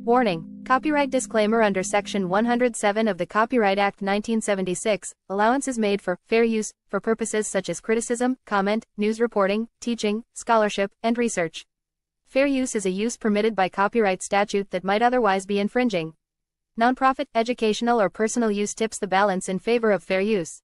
Warning: Copyright disclaimer under Section 107 of the Copyright Act 1976, allowance is made for fair use, for purposes such as criticism, comment, news reporting, teaching, scholarship, and research. Fair use is a use permitted by copyright statute that might otherwise be infringing. Nonprofit, educational or personal use tips the balance in favor of fair use.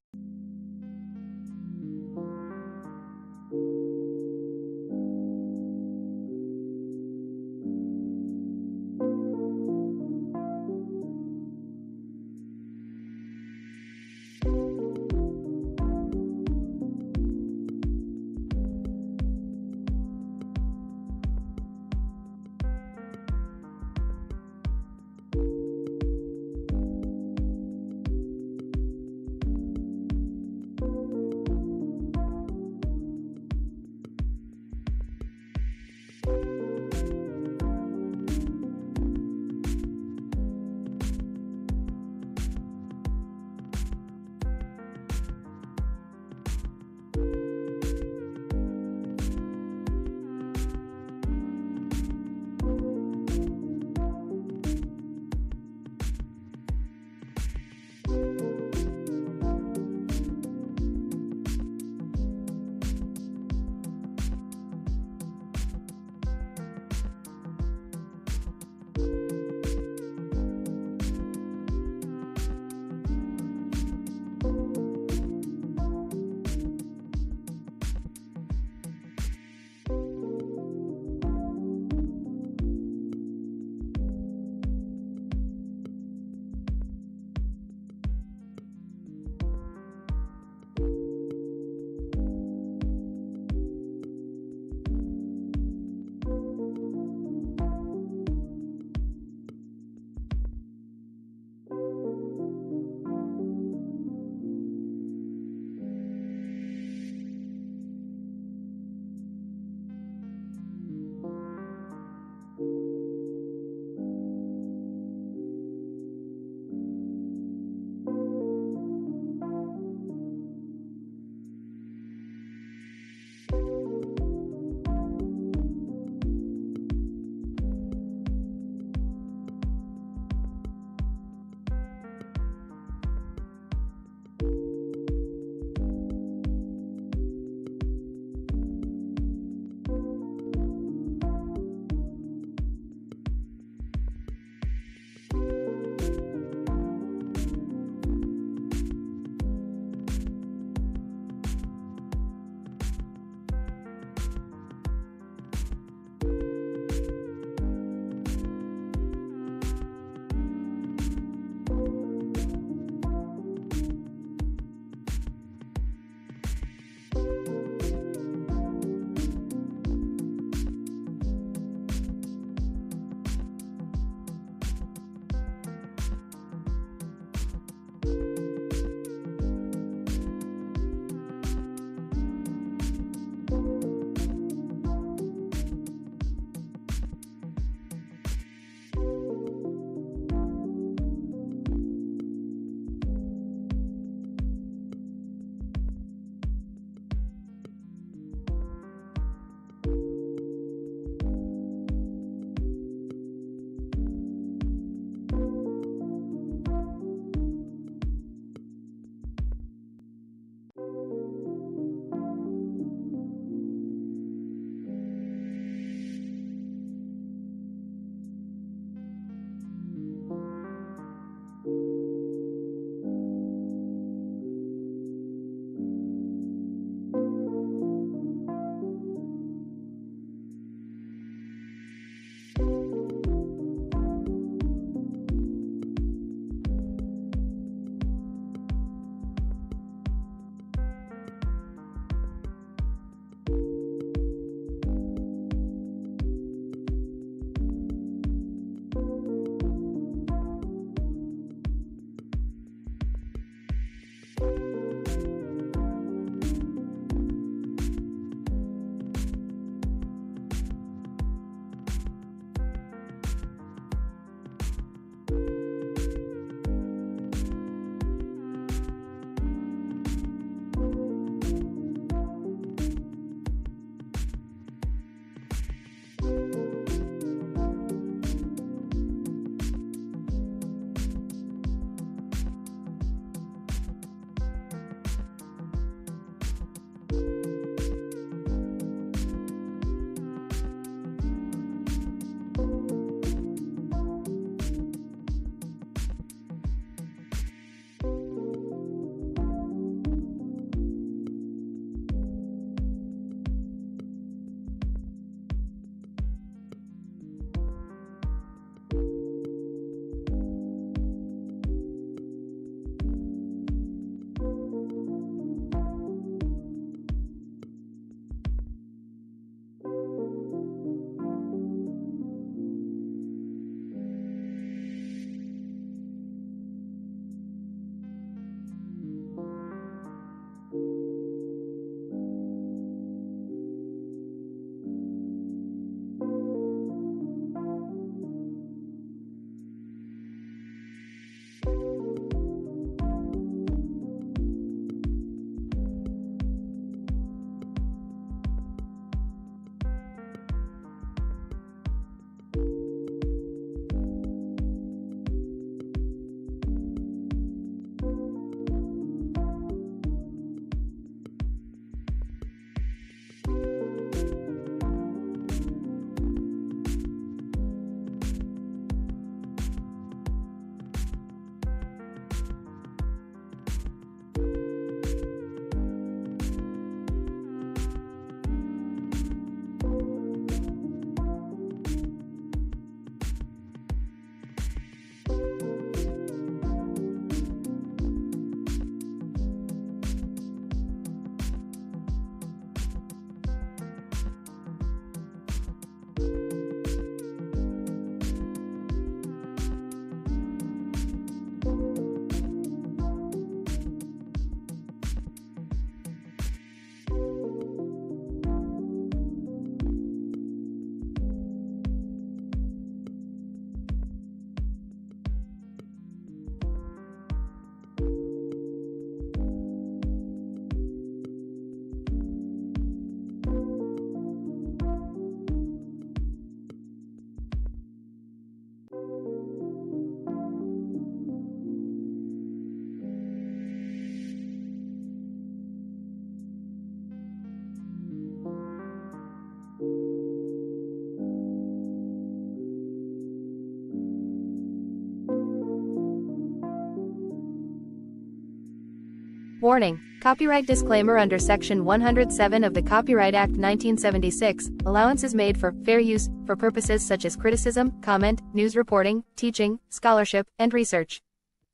Warning, copyright disclaimer under Section 107 of the Copyright Act 1976, allowance is made for fair use, for purposes such as criticism, comment, news reporting, teaching, scholarship, and research.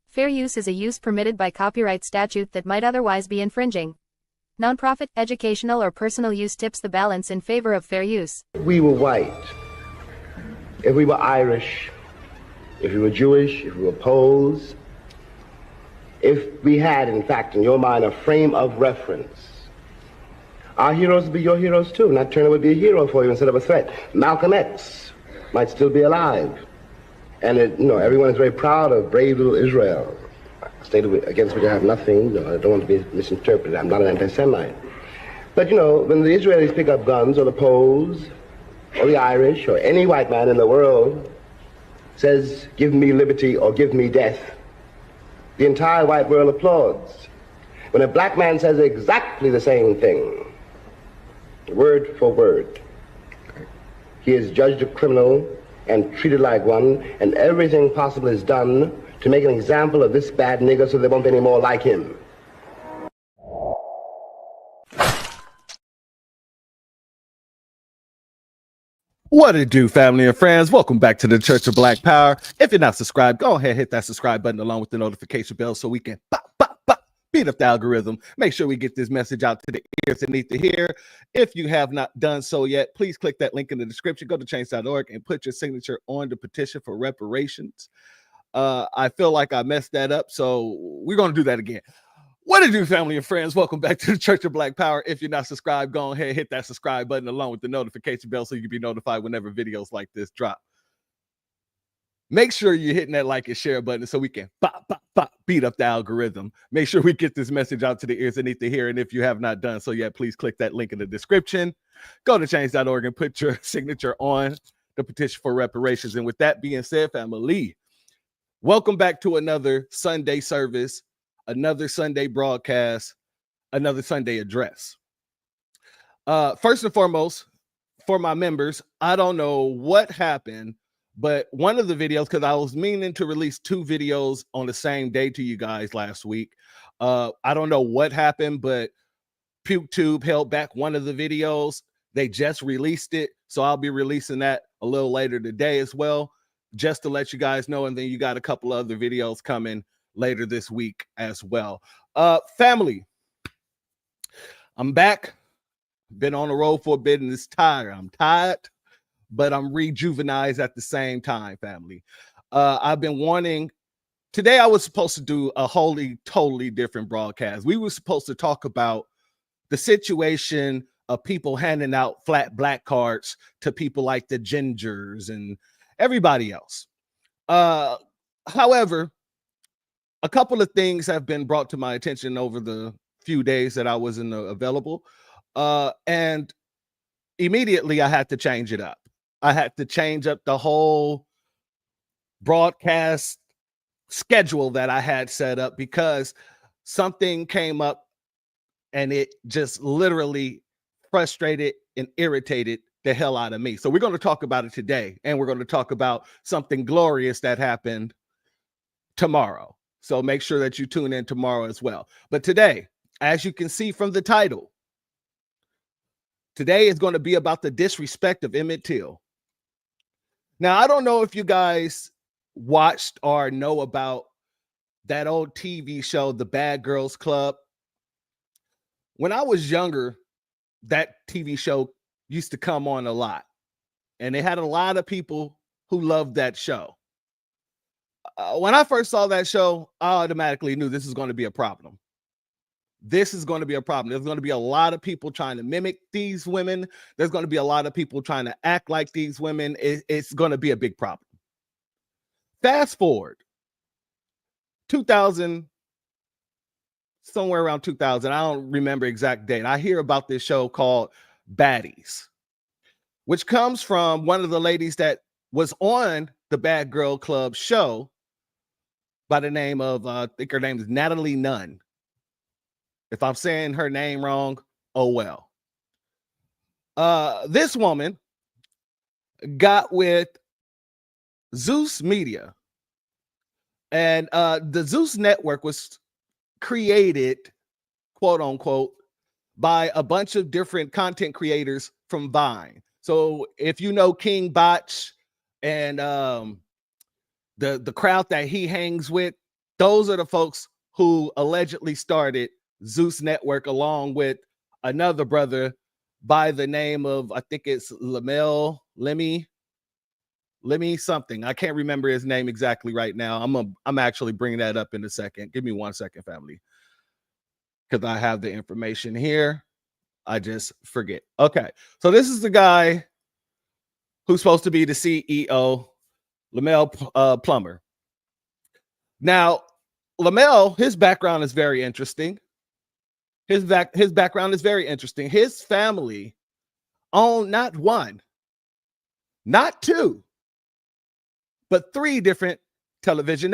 Fair use is a use permitted by copyright statute that might otherwise be infringing. Nonprofit, educational, or personal use tips the balance in favor of fair use. If we were white, if we were Irish, if we were Jewish, if we were Poles, if we had, in fact, in your mind, a frame of reference, our heroes would be your heroes too. Nat Turner would be a hero for you instead of a threat. Malcolm X might still be alive. And everyone is very proud of brave little Israel, a state against which I have nothing. I don't want to be misinterpreted. I'm not an anti-Semite. But when the Israelis pick up guns, or the Poles, or the Irish, or any white man in the world says, "Give me liberty or give me death," the entire white world applauds. When a black man says exactly the same thing, word for word, he is judged a criminal and treated like one, and everything possible is done to make an example of this bad nigger so there won't be any more like him. What it do, family and friends? Welcome back to the Church of Black Power. If you're not subscribed, go ahead, hit that subscribe button along with the notification bell so we can beat up the algorithm. Make sure we get this message out to the ears that need to hear. If you have not done so yet, please click that link in the description. Go to change.org and put your signature on the petition for reparations. I feel like I messed that up, so we're going to do that again. What it do, family and friends? Welcome back to the Church of Black Power. If you're not subscribed, go ahead, hit that subscribe button along with the notification bell so you can be notified whenever videos like this drop. Make sure you're hitting that like and share button so we can beat up the algorithm. Make sure we get this message out to the ears that need to hear. And if you have not done so yet, please click that link in the description. Go to change.org and put your signature on the petition for reparations. And with that being said, family, welcome back to another Sunday service, another Sunday broadcast, another Sunday address. First and foremost, for my members, I don't know what happened, but one of the videos, because I was meaning to release 2 videos on the same day to you guys last week. I don't know what happened, but PukeTube held back one of the videos. They just released it, so I'll be releasing that a little later today as well, just to let you guys know. And then you got a couple other videos coming later this week as well. Family, I'm back. Been on the road for a bit and it's tired. I'm tired, but I'm rejuvenized at the same time, family. I've been wanting, today I was supposed to do a totally different broadcast. We were supposed to talk about the situation of people handing out flat black cards to people like the Gingers and everybody else. However, a couple of things have been brought to my attention over the few days that I wasn't available. And immediately I had to change it up. I had to change up the whole broadcast schedule that I had set up because something came up and it just literally frustrated and irritated the hell out of me. So we're going to talk about it today, and we're going to talk about something glorious that happened tomorrow. So make sure that you tune in tomorrow as well. But today, as you can see from the title, today is going to be about the disrespect of Emmett Till. Now, I don't know if you guys watched or know about that old TV show, The Bad Girls Club. When I was younger, that TV show used to come on a lot, and they had a lot of people who loved that show. When I first saw that show, I automatically knew this is going to be a problem. This is going to be a problem. There's going to be a lot of people trying to mimic these women. There's going to be a lot of people trying to act like these women. It's going to be a big problem. Fast forward 2000, somewhere around 2000. I don't remember exact date. I hear about this show called Baddies, which comes from one of the ladies that was on the Bad Girl Club show by the name of, I think her name is Natalie Nunn. If I'm saying her name wrong, oh well. This woman got with Zeus Media, and the Zeus Network was created, quote unquote, by a bunch of different content creators from Vine. So if you know King Botch and the crowd that he hangs with, those are the folks who allegedly started Zeus Network, along with another brother by the name of, I think it's Lemmy something. I can't remember his name exactly right now. I'm actually bringing that up in a second. Give me 1 second, family, because I have the information here. I just forget. Okay, so this is the guy who's supposed to be the CEO, Lamel Plummer. Now, Lamel, his background is very interesting. His background is very interesting. His family owned not one, not two, but 3 different television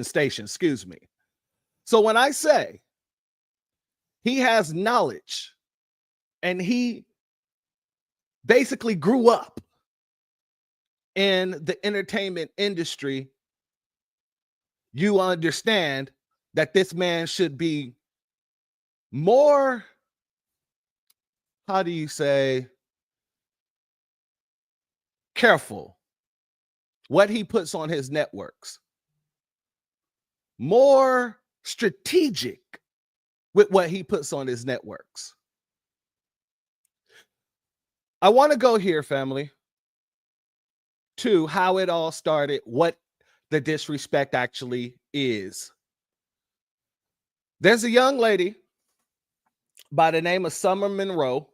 stations, excuse me. So when I say he has knowledge and he basically grew up in the entertainment industry, you understand that this man should be more, how do you say, careful what he puts on his networks, more strategic with what he puts on his networks. I want to go here, family, to how it all started, what the disrespect actually is. There's a young lady by the name of Summer Monroe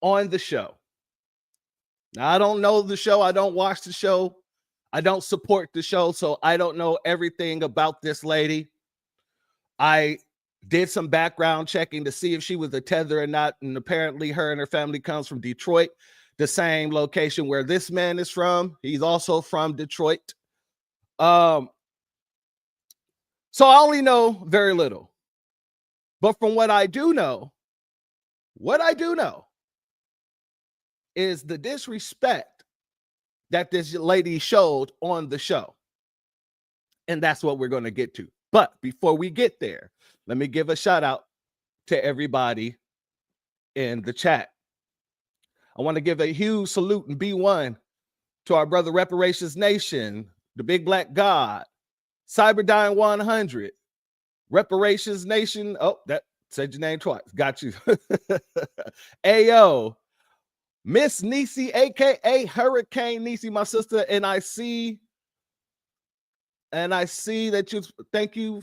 on the show. Now, I don't know the show. I don't watch the show. I don't support the show, so I don't know everything about this lady. I did some background checking to see if she was a tether or not, and apparently her and her family comes from Detroit, the same location where this man is from. He's also from Detroit. So I only know very little. But from what I do know, What I do know is the disrespect that this lady showed on the show. And that's what we're going to get to. But before we get there, let me give a shout out to everybody in the chat. I want to give a huge salute and B1 to our brother Reparations Nation, the Big Black God, Cyberdyne 100, Reparations Nation. Oh, that said your name twice. Got you. Ayo, Miss Niecy, aka Hurricane Niecy, my sister, and I see that you. Thank you,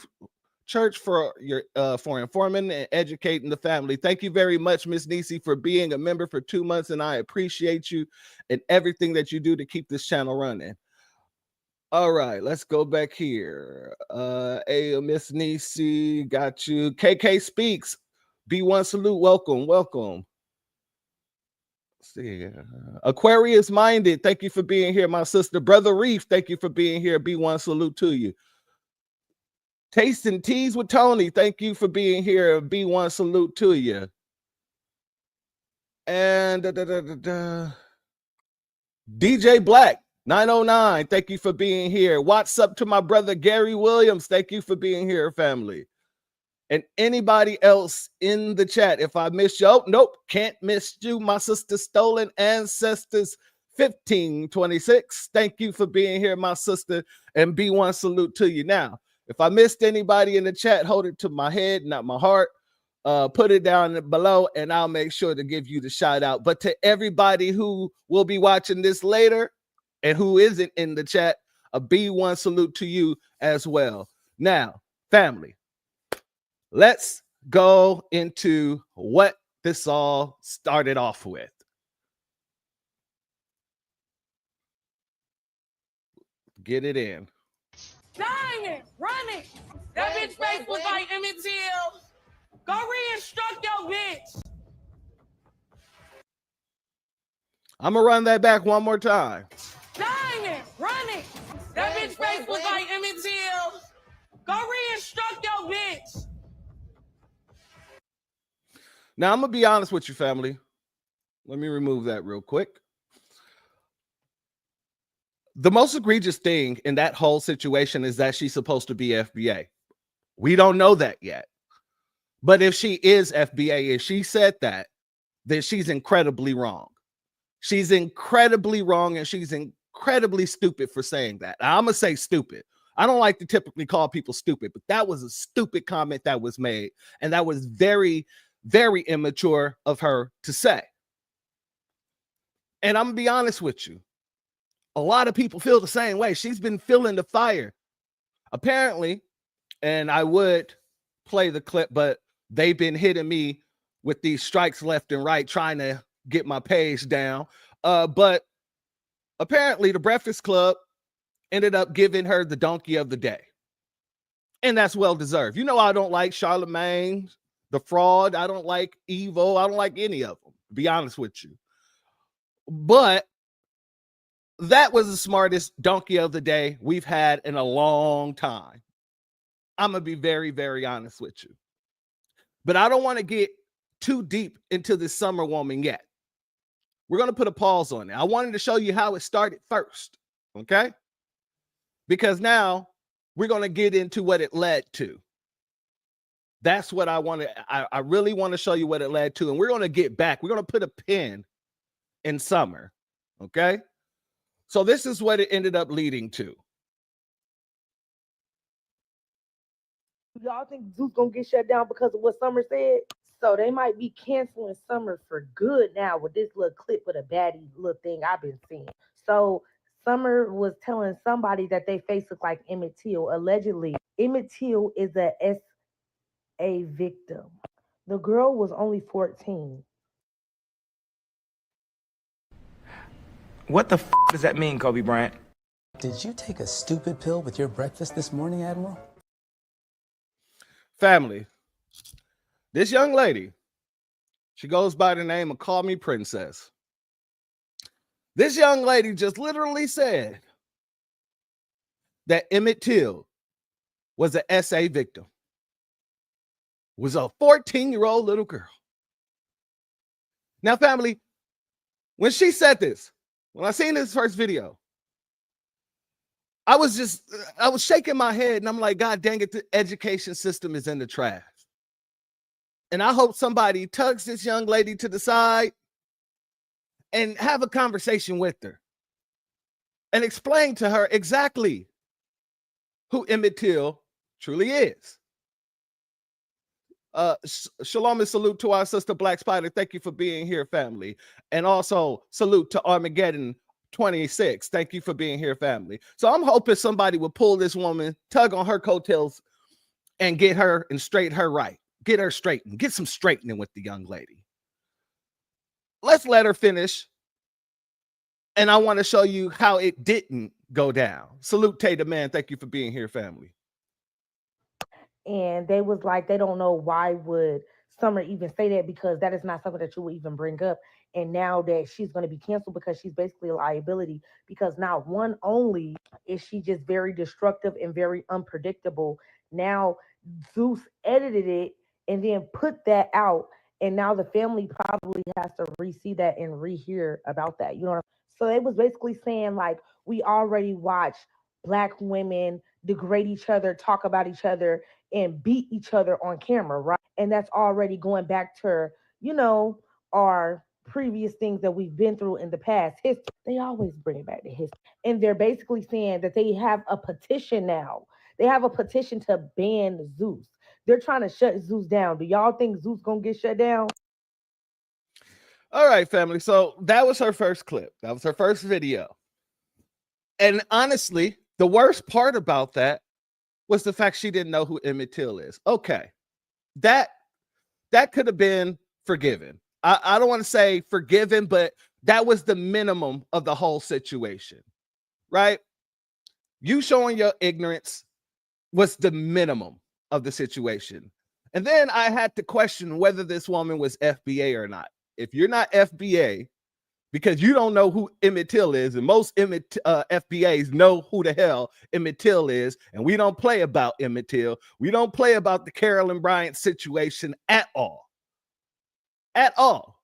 church, for your for informing and educating the family. Thank you very much, Miss Niecy, for being a member for 2 months, and I appreciate you and everything that you do to keep this channel running. All right, let's go back here. Hey, Miss Niecy, got you. KK Speaks, B1 salute, welcome. Let's see, Aquarius Minded, thank you for being here, my sister. Brother Reef, thank you for being here. B1 salute to you. Tasting Teas with Tony, thank you for being here. B1 salute to you. And DJ Black 909, thank you for being here. What's up to my brother Gary Williams? Thank you for being here, family. And anybody else in the chat, if I missed you, oh, nope, can't miss you. My sister Stolen Ancestors 1526, thank you for being here, my sister. And B1 salute to you. Now, if I missed anybody in the chat, hold it to my head, not my heart. Put it down below, and I'll make sure to give you the shout out. But to everybody who will be watching this later and who isn't in the chat, a B1 salute to you as well. Now, family, let's go into what this all started off with. Get it in. Diamond, run it. That bitch face was like Emmett Till. Go re-instruct your bitch. I'm gonna run that back one more time. Diamond, run it. That bitch face was like Emmett Till. Go re-instruct your bitch. Now, I'm gonna be honest with you, family. Let me remove that real quick. The most egregious thing in that whole situation is that she's supposed to be FBA. We don't know that yet. But if she is FBA, if she said that, then she's incredibly wrong. She's incredibly wrong, and she's incredibly stupid for saying that. I'm going to say stupid. I don't like to typically call people stupid, but that was a stupid comment that was made, and that was very, very immature of her to say. And I'm going to be honest with you. A lot of people feel the same way. She's been feeling the fire. Apparently, and I would play the clip, but they've been hitting me with these strikes left and right, trying to get my page down. But apparently the Breakfast Club ended up giving her the donkey of the day. And that's well deserved. You know, I don't like Charlemagne, the fraud. I don't like Evo. I don't like any of them, to be honest with you. But that was the smartest donkey of the day we've had in a long time. I'm going to be very, very honest with you. But I don't want to get too deep into this summer woman yet. We're going to put a pause on it. I wanted to show you how it started first, okay? Because now we're going to get into what it led to. That's what I want to, I really want to show you what it led to. And we're going to get back. We're going to put a pin in summer, okay? So this is what it ended up leading to. Y'all think Zeus gonna get shut down because of what Summer said? So they might be canceling Summer for good now with this little clip of the baddie little thing I've been seeing. So Summer was telling somebody that they face look like Emmett Till. Allegedly, Emmett Till is a SA victim. The girl was only 14. What the f does that mean, Kobe Bryant? Did you take a stupid pill with your breakfast this morning, Admiral? Family, this young lady, she goes by the name of Call Me Princess. This young lady just literally said that Emmett Till was an SA victim, was a 14-year-old little girl. Now, family, when she said this, when I seen this first video, I was shaking my head and I'm like, God dang it, the education system is in the trash. And I hope somebody tugs this young lady to the side and have a conversation with her and explain to her exactly who Emmett Till truly is. Shalom and salute to our sister Black Spider. Thank you for being here, family. And also salute to Armageddon 26. Thank you for being here, family. So I'm hoping somebody will pull this woman, tug on her coattails, and get her and straighten her right. Get her straightened. Get some straightening with the young lady. Let's let her finish. And I want to show you how it didn't go down. Salute Tater Man. Thank you for being here, family. And they was like, they don't know why would Summer even say that, because that is not something that you would even bring up. And now that she's going to be canceled because she's basically a liability, because not one only is she just very destructive and very unpredictable. Now Zeus edited it and then put that out, and now the family probably has to re-see that and rehear about that. You know what I'm saying? So it was basically saying, like, we already watched Black women degrade each other, talk about each other, and beat each other on camera, right? And that's already going back to, you know, our previous things that we've been through in the past history. They always bring it back to history. And they're basically saying that they have a petition now. They have a petition to ban Zeus. They're trying to shut Zeus down. Do y'all think Zeus gonna get shut down? All right, family. So that was her first clip. That was her first video. And honestly, the worst part about that was the fact she didn't know who Emmett Till is. Okay, that could have been forgiven. I don't want to say forgiven, but that was the minimum of the whole situation, right? You showing your ignorance was the minimum of the situation. And then I had to question whether this woman was FBA or not. If you're not FBA, because you don't know who Emmett Till is, and most FBAs know who the hell Emmett Till is, and we don't play about Emmett Till. We don't play about the Carolyn Bryant situation at all. At all.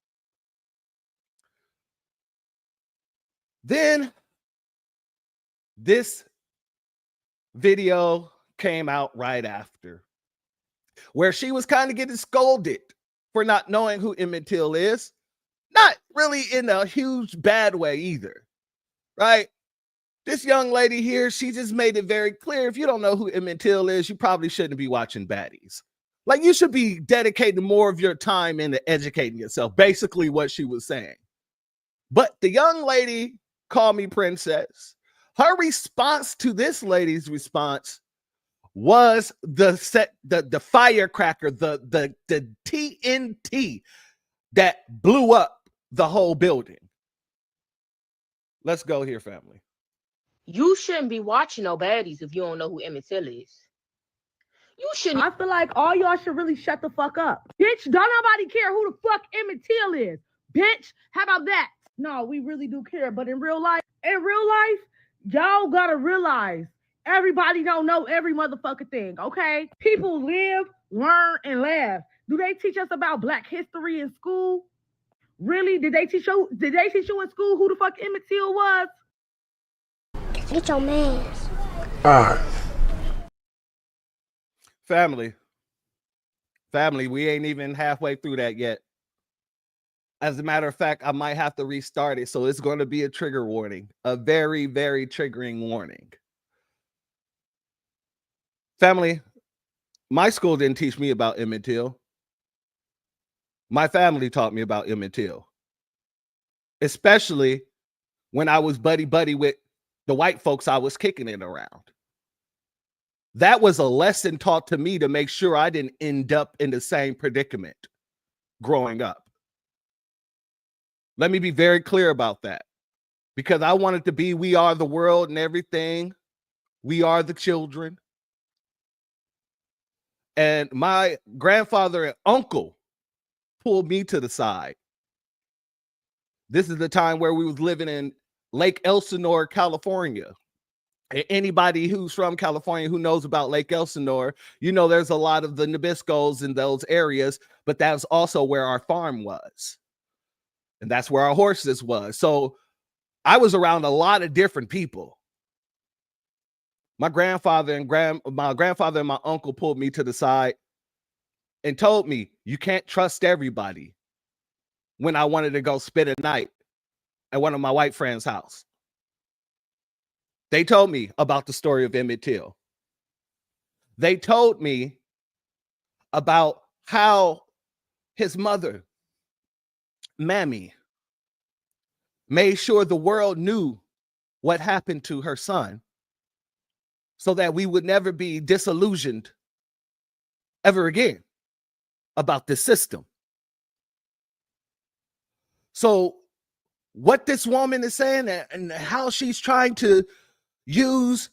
Then this video came out right after, where she was kind of getting scolded for not knowing who Emmett Till is. Not really in a huge bad way either, right? This young lady here, she just made it very clear. If you don't know who Emmett Till is, you probably shouldn't be watching baddies. Like, you should be dedicating more of your time into educating yourself, basically what she was saying. But the young lady called me princess. Her response to this lady's response was the firecracker, the TNT that blew up the whole building. Let's go here, family. You shouldn't be watching no baddies if you don't know who Emmett Till is. You shouldn't. I feel like all y'all should really shut the fuck up. Bitch, don't nobody care who the fuck Emmett Till is. Bitch, how about that? No, we really do care. But in real life, y'all gotta realize everybody don't know every motherfucking thing, okay? People live, learn, and laugh. Do they teach us about Black history in school? Really? Did they teach you in school who the fuck Emmett Till was? Get your man. All right. Family, we ain't even halfway through that yet. As a matter of fact, I might have to restart it, so it's going to be a trigger warning, a very, very triggering warning. Family, my school didn't teach me about Emmett Till. My family taught me about Emmett Till, especially when I was buddy with the white folks I was kicking it around. That was a lesson taught to me to make sure I didn't end up in the same predicament growing up. Let me be very clear about that, because I wanted to be, we are the world and everything. We are the children. And my grandfather and uncle pulled me to the side. This is the time where we was living in Lake Elsinore, California. Anybody who's from California who knows about Lake Elsinore, you know there's a lot of the Nabiscos in those areas, but that's also where our farm was. And that's where our horses was. So I was around a lot of different people. My grandfather and my uncle pulled me to the side and told me, you can't trust everybody, when I wanted to go spend a night at one of my white friends' house. They told me about the story of Emmett Till. They told me about how his mother, Mammy, made sure the world knew what happened to her son so that we would never be disillusioned ever again about this system. So what this woman is saying and how she's trying to use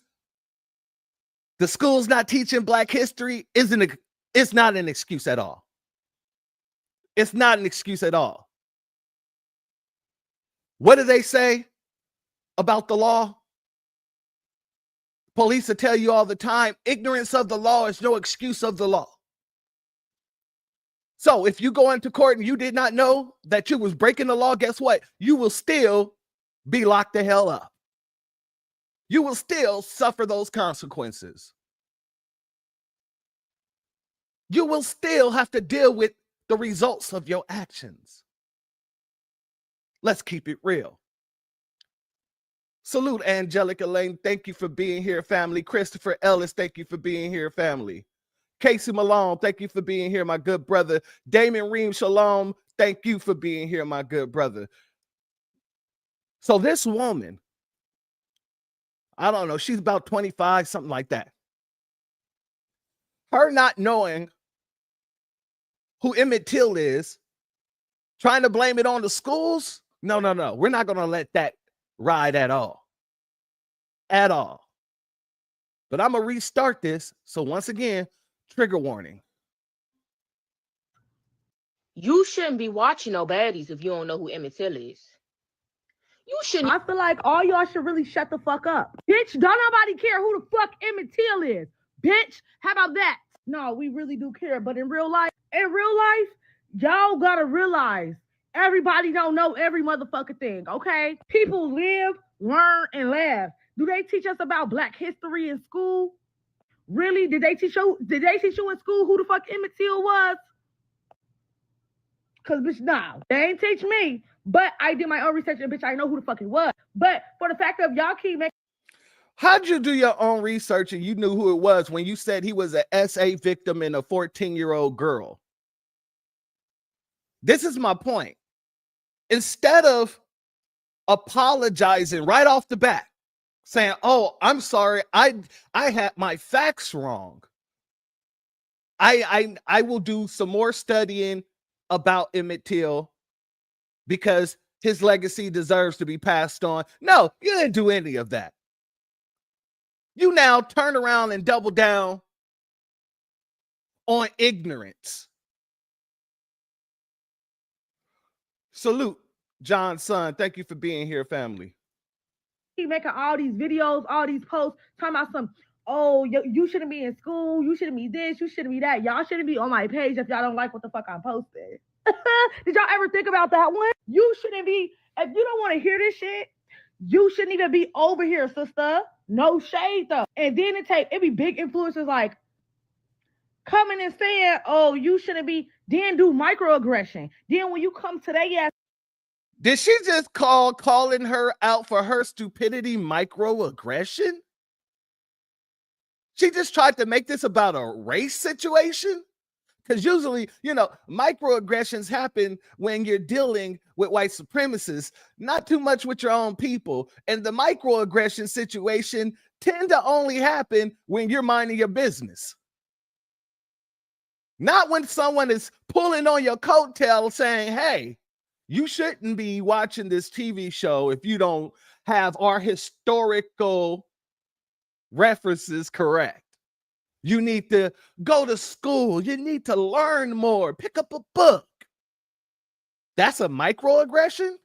the schools not teaching Black history it's not an excuse at all. It's not an excuse at all. What do they say about the law? Police will tell you all the time, ignorance of the law is no excuse of the law. So if you go into court and you did not know that you was breaking the law, guess what? You will still be locked the hell up. You will still suffer those consequences. You will still have to deal with the results of your actions. Let's keep it real. Salute, Angelica Lane. Thank you for being here, family. Christopher Ellis, thank you for being here, family. Casey Malone, thank you for being here, my good brother. Damon Reem Shalom, thank you for being here, my good brother. So this woman, I don't know, she's about 25, something like that. Her not knowing who Emmett Till is, trying to blame it on the schools? No. We're not going to let that ride at all. At all. But I'm going to restart this. So once again, trigger warning. You shouldn't be watching no baddies if you don't know who Emmett Till is. You shouldn't. I feel like all y'all should really shut the fuck up. Bitch, don't nobody care who the fuck Emmett Till is. Bitch, how about that? No, we really do care. But in real life, y'all gotta realize everybody don't know every motherfucking thing, okay? People live, learn, and laugh. Do they teach us about Black history in school? Really? Did they teach you in school who the fuck Emmett Till was? Cause bitch, nah, they ain't teach me. But I did my own research and bitch, I know who the fuck it was. But for the fact of y'all keep making. How'd you do your own research and you knew who it was when you said he was an SA victim and a 14-year-old girl? This is my point. Instead of apologizing right off the bat, saying, oh, I'm sorry, I had my facts wrong. I will do some more studying about Emmett Till because his legacy deserves to be passed on. No, you didn't do any of that. You now turn around and double down on ignorance. Salute, John's son. Thank you for being here, family. Keep making all these videos, all these posts, talking about some, oh, you shouldn't be in school, you shouldn't be this, you shouldn't be that. Y'all shouldn't be on my page if y'all don't like what the fuck I'm posting. Did y'all ever think about that one? You shouldn't be, if you don't want to hear this shit, you shouldn't even be over here, sister. No shade though. And then it be big influencers like coming and saying, oh, you shouldn't be, then do microaggression. Then when you come to their ass. Did she just calling her out for her stupidity microaggression? She just tried to make this about a race situation? Because usually, microaggressions happen when you're dealing with white supremacists, not too much with your own people. And the microaggression situation tend to only happen when you're minding your business. Not when someone is pulling on your coattail saying, hey, you shouldn't be watching this TV show if you don't have our historical references correct. You need to go to school. You need to learn more. Pick up a book. That's a microaggression?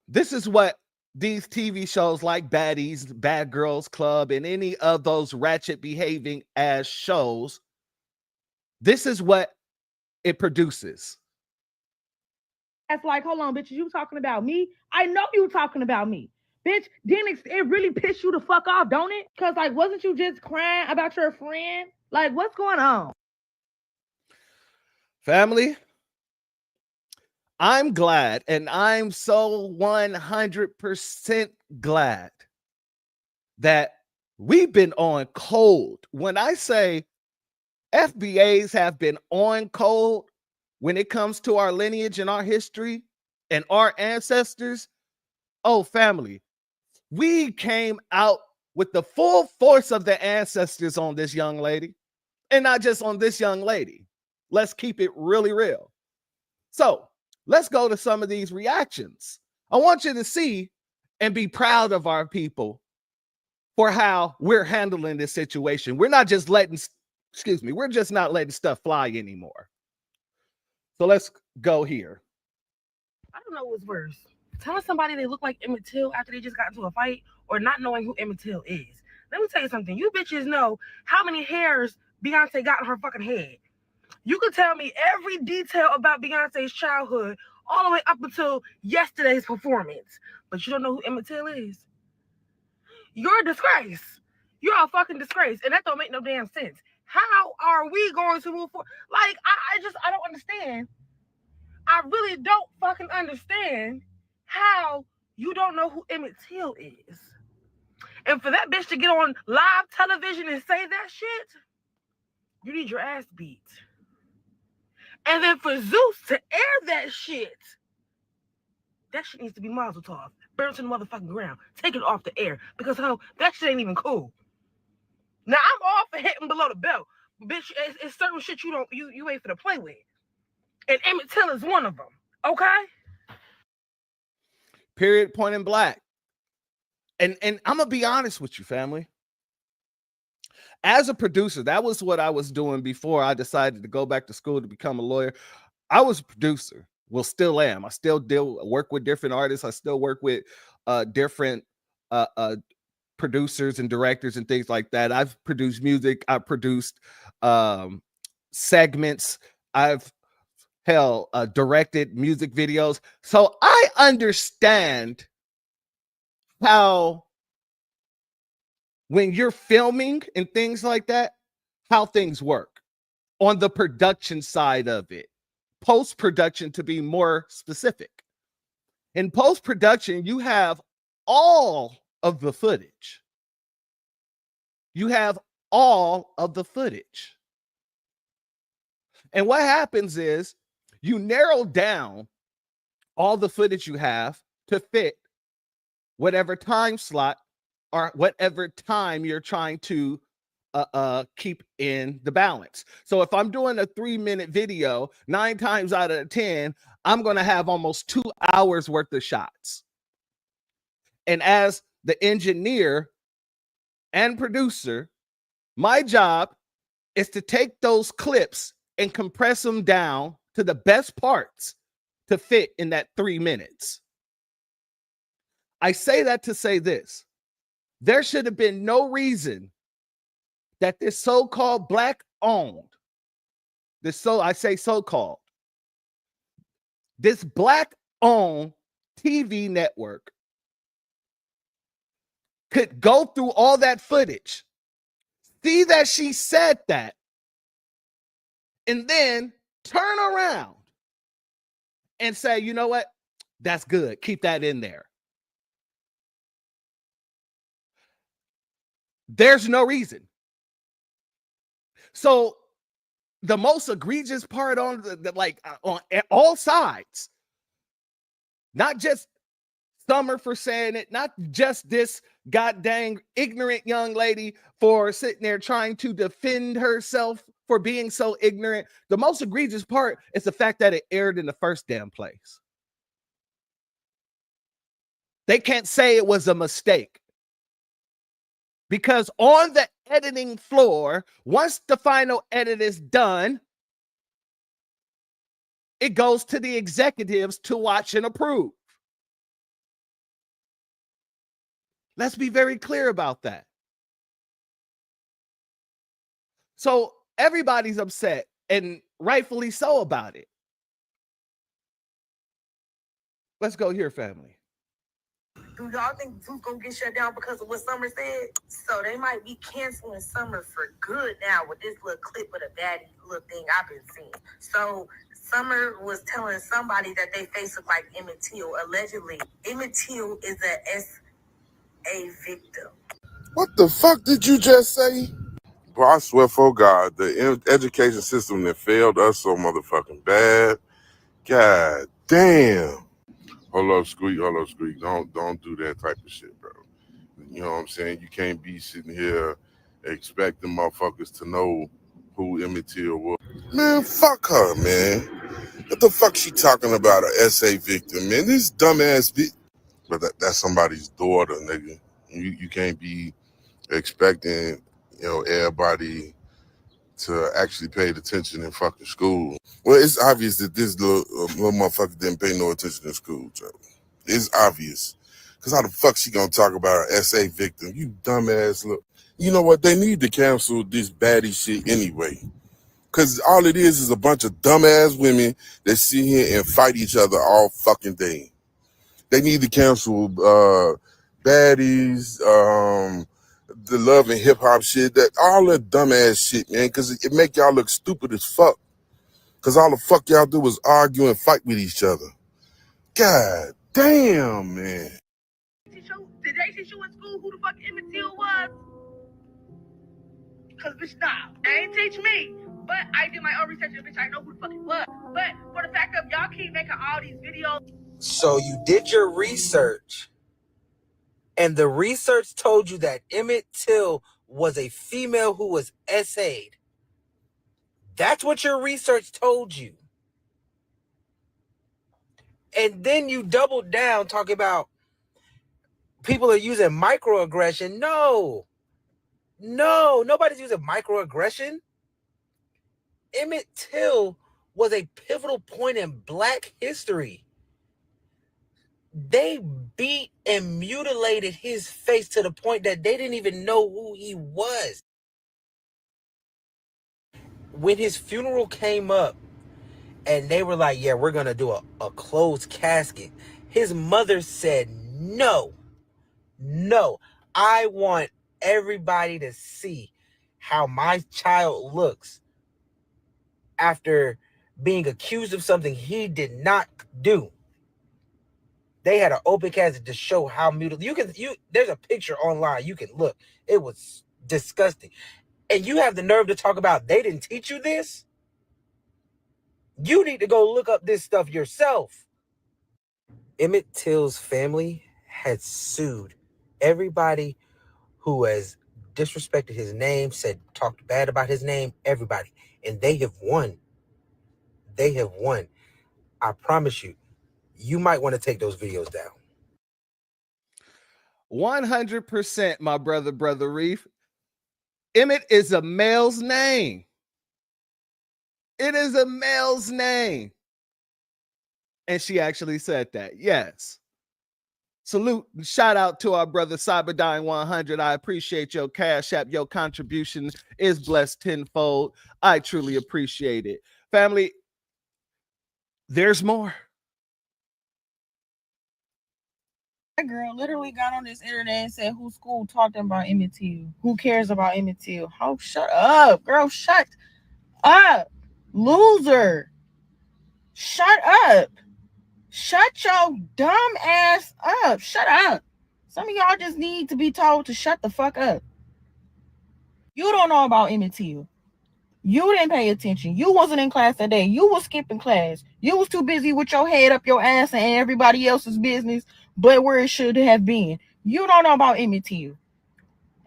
This is what these TV shows like Baddies, Bad Girls Club, and any of those ratchet behaving as shows, this is what it produces. That's like, hold on, bitch, you talking about me? I know you talking about me. Bitch, then it really pissed you the fuck off, don't it? Because, like, wasn't you just crying about your friend? Like, what's going on? Family, I'm glad, and I'm so 100% glad that we've been on cold. When I say FBAs have been on cold when it comes to our lineage and our history and our ancestors, oh, family, we came out with the full force of the ancestors on this young lady, and not just on this young lady. Let's keep it really real. So let's go to some of these reactions. I want you to see and be proud of our people for how we're handling this situation. We're not just letting, we're just not letting stuff fly anymore. So let's go here. I don't know what's worse. Telling somebody they look like Emmett Till after they just got into a fight, or not knowing who Emmett Till is. Let me tell you something. You bitches know how many hairs Beyonce got in her fucking head. You can tell me every detail about Beyonce's childhood all the way up until yesterday's performance, but you don't know who Emmett Till is. You're a disgrace. You're a fucking disgrace, and that don't make no damn sense. How are we going to move forward? Like, I don't understand. I really don't fucking understand how you don't know who Emmett Till is. And for that bitch to get on live television and say that shit, you need your ass beat. And then for Zeus to air that shit needs to be mazel tov. Burn to the motherfucking ground. Take it off the air. Because that shit ain't even cool. Now I'm all for hitting below the belt. Bitch, it's certain shit you ain't finna play with. And Emmett Till is one of them. Okay? Period, point in black. And I'm gonna be honest with you, family. As a producer, that was what I was doing before I decided to go back to school to become a lawyer. I was a producer. Well, still am. I still work with different artists. I still work with different producers and directors and things like that. I've produced music. I've produced segments. I've directed music videos. So I understand how, when you're filming and things like that, how things work on the production side of it. Post-production, to be more specific. In post-production, you have all of the footage. You have all of the footage. And what happens is you narrow down all the footage you have to fit whatever time slot or whatever time you're trying to keep in the balance. So if I'm doing a 3-minute video, 9 times out of 10, I'm going to have almost 2 hours worth of shots. And as the engineer and producer, my job is to take those clips and compress them down to the best parts to fit in that 3 minutes. I say that to say this. There should have been no reason that this so-called black-owned, this black-owned TV network could go through all that footage, see that she said that, and then turn around and say, you know what? That's good. Keep that in there. There's no reason. So the most egregious part on on all sides, not just Summer for saying it, not just this goddamn ignorant young lady for sitting there trying to defend herself for being so ignorant. The most egregious part is the fact that it aired in the first damn place. They can't say it was a mistake. Because on the editing floor, once the final edit is done, it goes to the executives to watch and approve. Let's be very clear about that. So everybody's upset. And rightfully so about it. Let's go here, family. Do y'all think Zeus gonna get shut down because of what Summer said? So they might be canceling Summer for good now with this little clip of the baddie little thing I've been seeing. So Summer was telling somebody that they face look like Emmett Till. Allegedly, Emmett Till is a SA victim. What the fuck did you just say? Bro, I swear for God, the education system that failed us so motherfucking bad. God damn. Hold up, Squeak. Don't do that type of shit, bro. You know what I'm saying? You can't be sitting here expecting motherfuckers to know who Emmett Till was. Man, fuck her, man. What the fuck she talking about, a SA victim, man? This dumbass bitch. But that's somebody's daughter, nigga. You can't be expecting, everybody to actually pay attention in fucking school. Well, it's obvious that this little motherfucker didn't pay no attention in school, Joe. It's obvious. Because how the fuck she gonna talk about an SA victim? You dumbass look. You know what? They need to cancel this baddie shit anyway. Because all it is a bunch of dumbass women that sit here and fight each other all fucking day. They need to cancel baddies, the love and hip hop shit, that all that dumbass shit, man, because it make y'all look stupid as fuck. Because all the fuck y'all do is argue and fight with each other. God damn, man. Did they teach you in school who the fuck Emmett Till was? Because, bitch, nah, they ain't teach me. But I did my own research and, bitch, I know who the fuck it was. But for the fact of y'all keep making all these videos. So you did your research, and the research told you that Emmett Till was a female who was SA'd. That's what your research told you. And then you doubled down talking about people are using microaggression. No, nobody's using microaggression. Emmett Till was a pivotal point in Black history. They beat and mutilated his face to the point that they didn't even know who he was. When his funeral came up and they were like, yeah, we're going to do a closed casket, his mother said, no, I want everybody to see how my child looks after being accused of something he did not do. They had an open casket to show how mutilated. There's a picture online. You can look. It was disgusting. And you have the nerve to talk about they didn't teach you this? You need to go look up this stuff yourself. Emmett Till's family had sued everybody who has disrespected his name, talked bad about his name, everybody. And they have won. I promise you, you might want to take those videos down. 100%, my brother Reef. Emmett is a male's name. It is a male's name. And she actually said that. Yes. Salute and shout out to our brother Cyberdyne 100. I appreciate your Cash App. Your contribution is blessed tenfold. I truly appreciate it. Family, there's more. That girl literally got on this internet and said, whose school taught them about Emmett Till? Who cares about Emmett Till? Oh, shut up, girl. Shut up. Loser. Shut up. Shut your dumb ass up. Shut up. Some of y'all just need to be told to shut the fuck up. You don't know about Emmett Till. You didn't pay attention. You wasn't in class that day. You was skipping class. You was too busy with your head up your ass and everybody else's business, but where it should have been. You don't know about Emmett Till.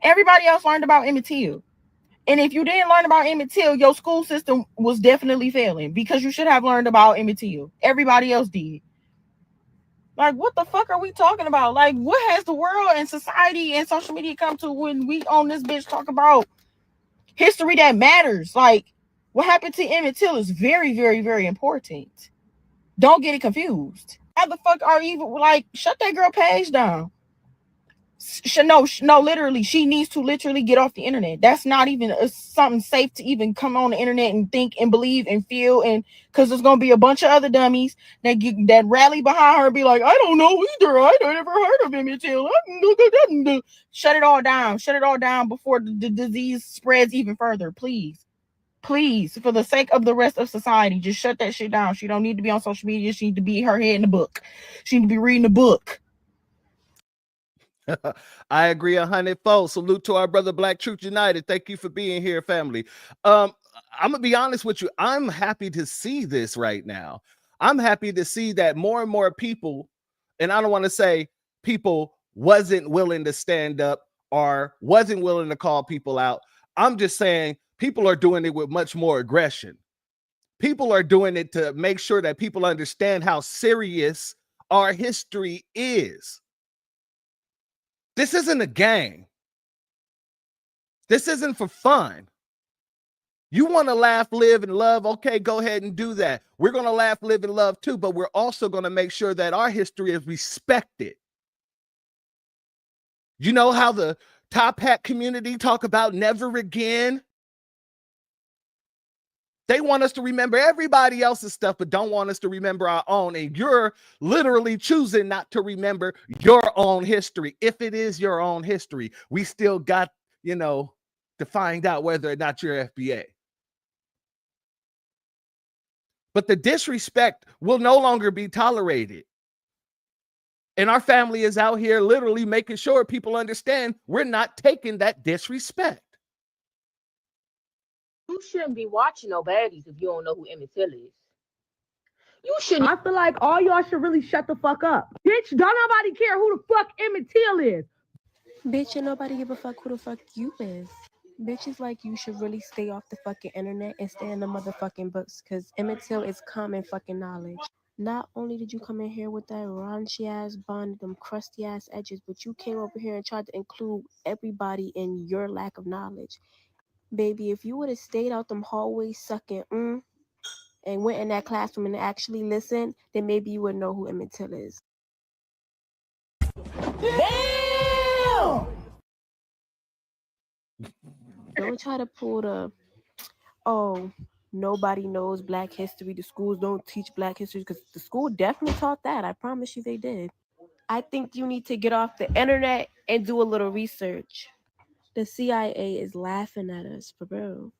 Everybody else learned about Emmett Till. And if you didn't learn about Emmett Till, your school system was definitely failing because you should have learned about Emmett Till. Everybody else did. Like, what the fuck are we talking about? Like, what has the world and society and social media come to when we on this bitch talk about history that matters? Like, what happened to Emmett Till is very, very, very important. Don't get it confused. How the fuck are you even, like, shut that girl page down. No, literally, she needs to literally get off the internet. That's not even something safe to even come on the internet and think and believe and feel, and because there's gonna be a bunch of other dummies that rally behind her and be like, I don't know either. I never heard of Emmett Till. Shut it all down. Shut it all down before the disease spreads even further, please. Please, for the sake of the rest of society, just shut that shit down. She don't need to be on social media. She need to be her head in the book. She need to be reading a book. I agree 100-fold. Salute to our brother Black Truth United. Thank you for being here, family. I'm gonna be honest with you. I'm happy to see this right now. I'm happy to see that more and more people, and I don't want to say people wasn't willing to stand up or wasn't willing to call people out. I'm just saying people are doing it with much more aggression. People are doing it to make sure that people understand how serious our history is. This isn't a game. This isn't for fun. You want to laugh, live, and love? Okay, go ahead and do that. We're going to laugh, live, and love too, but we're also going to make sure that our history is respected. You know how the Top Hat community talk about never again? They want us to remember everybody else's stuff, but don't want us to remember our own. And you're literally choosing not to remember your own history. If it is your own history, we still got, to find out whether or not you're FBA. But the disrespect will no longer be tolerated. And our family is out here literally making sure people understand we're not taking that disrespect. You shouldn't be watching no baddies if you don't know who Emmett Till is. You shouldn't. I feel like all y'all should really shut the fuck up. Bitch, don't nobody care who the fuck Emmett Till is. Bitch, and nobody give a fuck who the fuck you is. Bitches like you should really stay off the fucking internet and stay in the motherfucking books, because Emmett Till is common fucking knowledge. Not only did you come in here with that raunchy ass bun, them crusty ass edges, but you came over here and tried to include everybody in your lack of knowledge. Baby, if you would have stayed out them hallways sucking and went in that classroom and actually listened, then maybe you would know who Emmett Till is. Damn! Don't try to pull the, nobody knows Black history. The schools don't teach Black history, because the school definitely taught that. I promise you they did. I think you need to get off the internet and do a little research. The CIA is laughing at us, for real.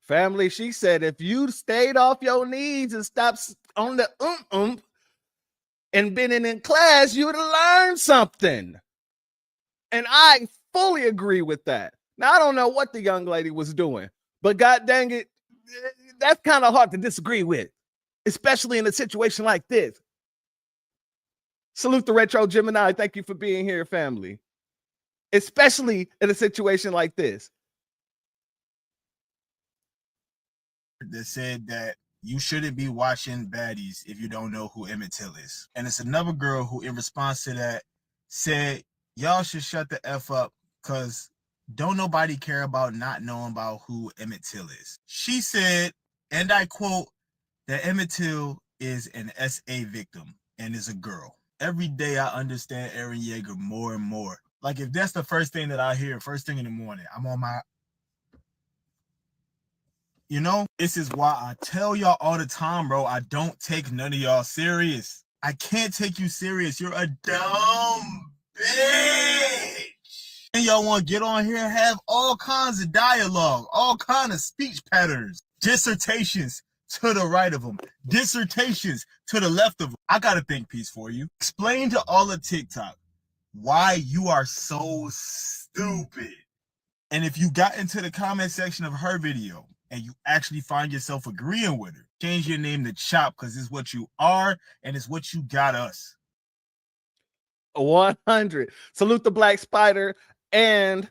Family, she said, if you stayed off your knees and stopped on the and been in class, you would have learned something. And I fully agree with that. Now, I don't know what the young lady was doing, but god dang it, that's kind of hard to disagree with, especially in a situation like this. Salute the Retro Gemini. Thank you for being here, family. Especially in a situation like this. That said that you shouldn't be watching baddies if you don't know who Emmett Till is. And it's another girl who, in response to that, said, y'all should shut the F up, because don't nobody care about not knowing about who Emmett Till is. She said, and I quote, that Emmett Till is an SA victim and is a girl. Every day I understand Aaron Yeager more and more. Like, if that's the first thing that I hear, first thing in the morning, I'm on my... this is why I tell y'all all the time, bro, I don't take none of y'all serious. I can't take you serious. You're a dumb bitch. And y'all want to get on here and have all kinds of dialogue, all kinds of speech patterns, dissertations to the right of them, dissertations to the left of them. I got a think piece for you. Explain to all of TikTok why you are so stupid. And if you got into the comment section of her video and you actually find yourself agreeing with her, change your name to Chop, because it's what you are and it's what you got us. 100. Salute the Black Spider, and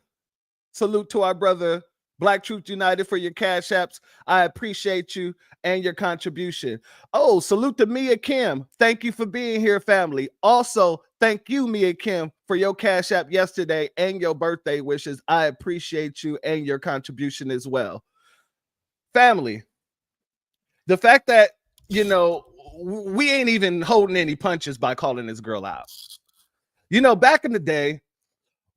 salute to our brother Black Truth United for your cash apps. I appreciate you and your contribution. Oh, salute to Mia Kim. Thank you for being here, family. Also, thank you, Mia Kim, for your cash app yesterday and your birthday wishes. I appreciate you and your contribution as well. Family, the fact that, we ain't even holding any punches by calling this girl out. Back in the day,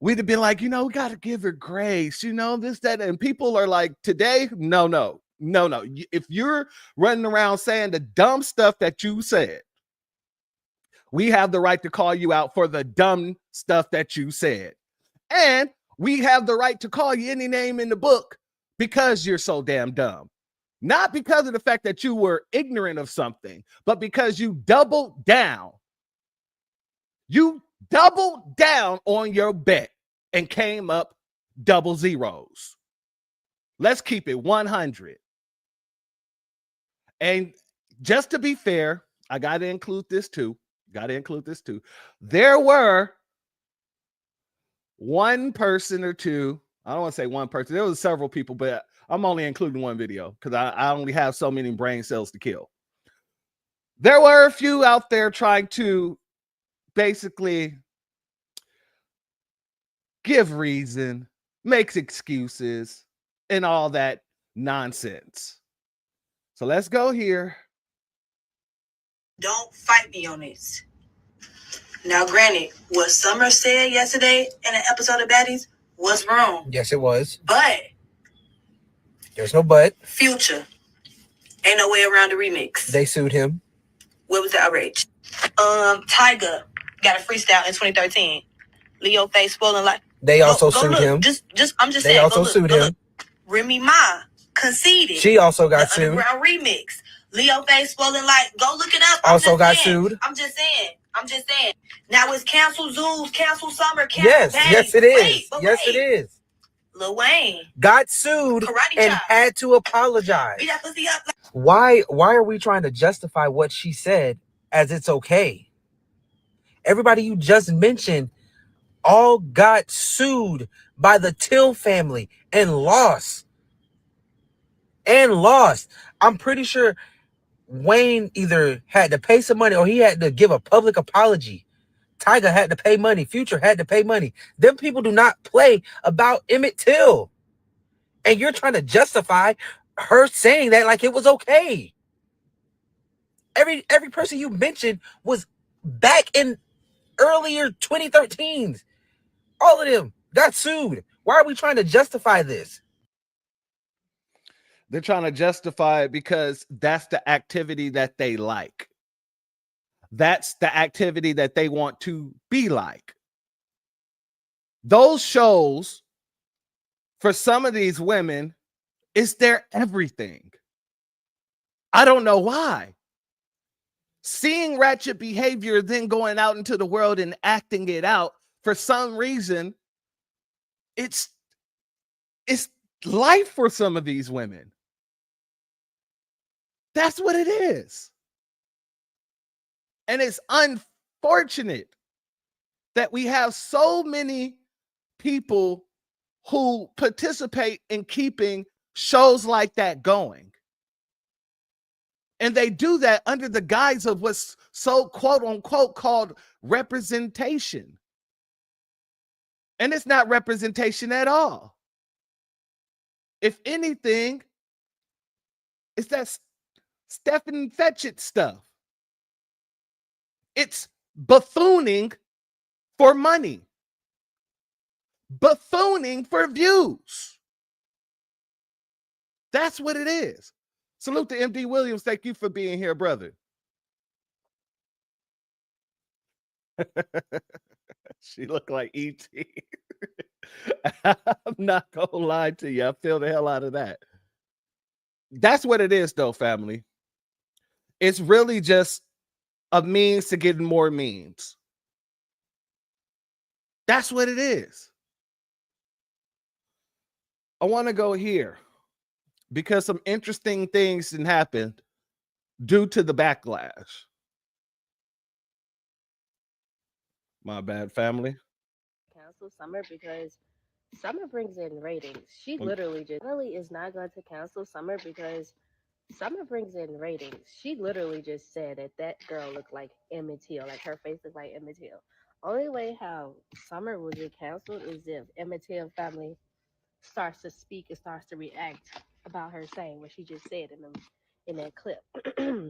we'd have been like, we got to give her grace, this, that. And people are like, today, no. If you're running around saying the dumb stuff that you said, we have the right to call you out for the dumb stuff that you said. And we have the right to call you any name in the book because you're so damn dumb. Not because of the fact that you were ignorant of something, but because you doubled down. You doubled down on your bet and came up double zeros. Let's keep it 100. And just to be fair, I got to include this too. There were one person or two. I don't want to say one person. There was several people, but I'm only including one video because I only have so many brain cells to kill. There were a few out there trying to basically give reason, makes excuses, and all that nonsense. So let's go here. Don't fight me on this. Now, granted, what Summer said yesterday in an episode of Baddies was wrong. Yes, it was. But there's no but. Future. Ain't no way around the remix. They sued him. What was the outrage? Tyga got a freestyle in 2013. Leo face spoiling like. They also sued him. I'm just saying. They also sued him. Remy Ma conceded. She also got the sued. Underground remix. Leo face spoiling like. Go look it up. Also got sued. I'm just saying. Now it's cancel Zeus, cancel Summer, cancel Yes, it is. It is. Lil Wayne got sued and had to apologize. Beat that pussy up. Why are we trying to justify what she said as it's okay? Everybody you just mentioned all got sued by the Till family and lost. I'm pretty sure Wayne either had to pay some money or he had to give a public apology. Tyga had to pay money. Future had to pay money. Them people do not play about Emmett Till. And you're trying to justify her saying that like it was okay. Every person you mentioned was back in earlier 2013s. All of them got sued. Why are we trying to justify this? They're trying to justify it because that's the activity that they like. That's the activity that they want to be like. Those shows, for some of these women, is their everything. I don't know why. Seeing ratchet behavior, then going out into the world and acting it out, for some reason, it's life for some of these women. That's what it is. And it's unfortunate that we have so many people who participate in keeping shows like that going. And they do that under the guise of what's so quote unquote called representation. And it's not representation at all. If anything, it's that Stephen Fetchit stuff. It's buffooning for money. Buffooning for views. That's what it is. Salute to MD Williams. Thank you for being here, brother. She looked like E.T. I'm not going to lie to you. I feel the hell out of that. That's what it is, though, family. It's really just a means to get more memes. That's what it is. I want to go here because some interesting things didn't happen due to the backlash. My bad, family. Cancel Summer because Summer brings in ratings. She literally is not going to cancel Summer because Summer brings in ratings. She literally just said that girl looked like Emmett Till, like her face looked like Emmett Till. Only way how Summer will get canceled is if Emmett Till family starts to speak and starts to react about her saying what she just said in that clip.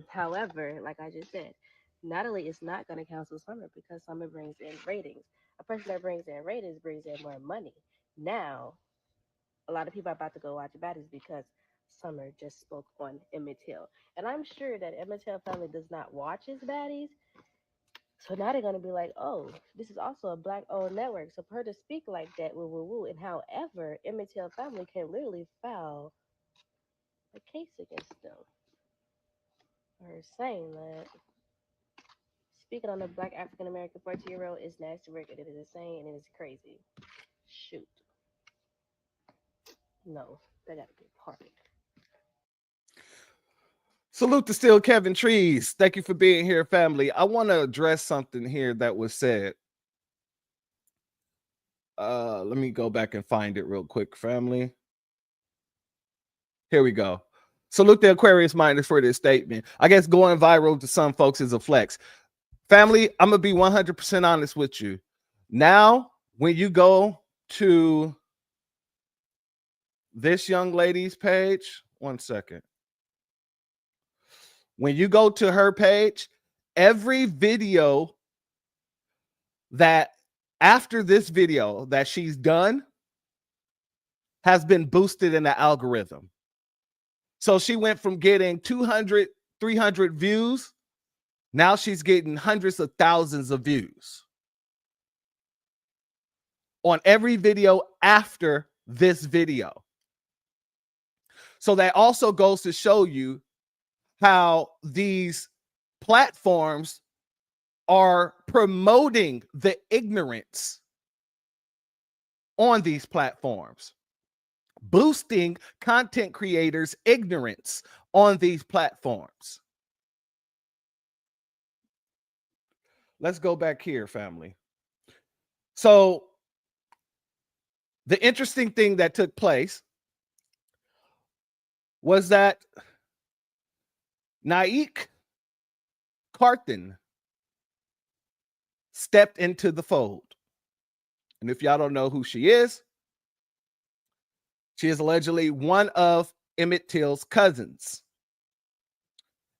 However, like I just said, Natalie is not going to cancel Summer because Summer brings in ratings. A person that brings in ratings brings in more money. Now, a lot of people are about to go watch baddies because Summer just spoke on Emmett Till. And I'm sure that Emmett Till family does not watch his baddies. So now they're gonna be like, oh, this is also a black owned network. So for her to speak like that, woo woo woo. And however, Emmett Till family can literally file a case against them. For her saying that speaking on a black African American 14-year-old is nasty work and it is insane and it is crazy. Shoot. No, that gotta be a part. Salute to still Kevin Trees. Thank you for being here, family. I want to address something here that was said. Let me go back and find it real quick, family. Here we go. Salute the Aquarius minders for this statement. I guess going viral to some folks is a flex. Family, I'm going to be 100% honest with you. Now, when you go to this young lady's page, one second. When you go to her page, every video that after this video that she's done has been boosted in the algorithm. So she went from getting 200, 300 views. Now she's getting hundreds of thousands of views on every video after this video. So that also goes to show you how these platforms are promoting the ignorance on these platforms, boosting content creators' ignorance on these platforms. Let's go back here, family. So the interesting thing that took place was that Naik Carthen stepped into the fold. And if y'all don't know who she is allegedly one of Emmett Till's cousins.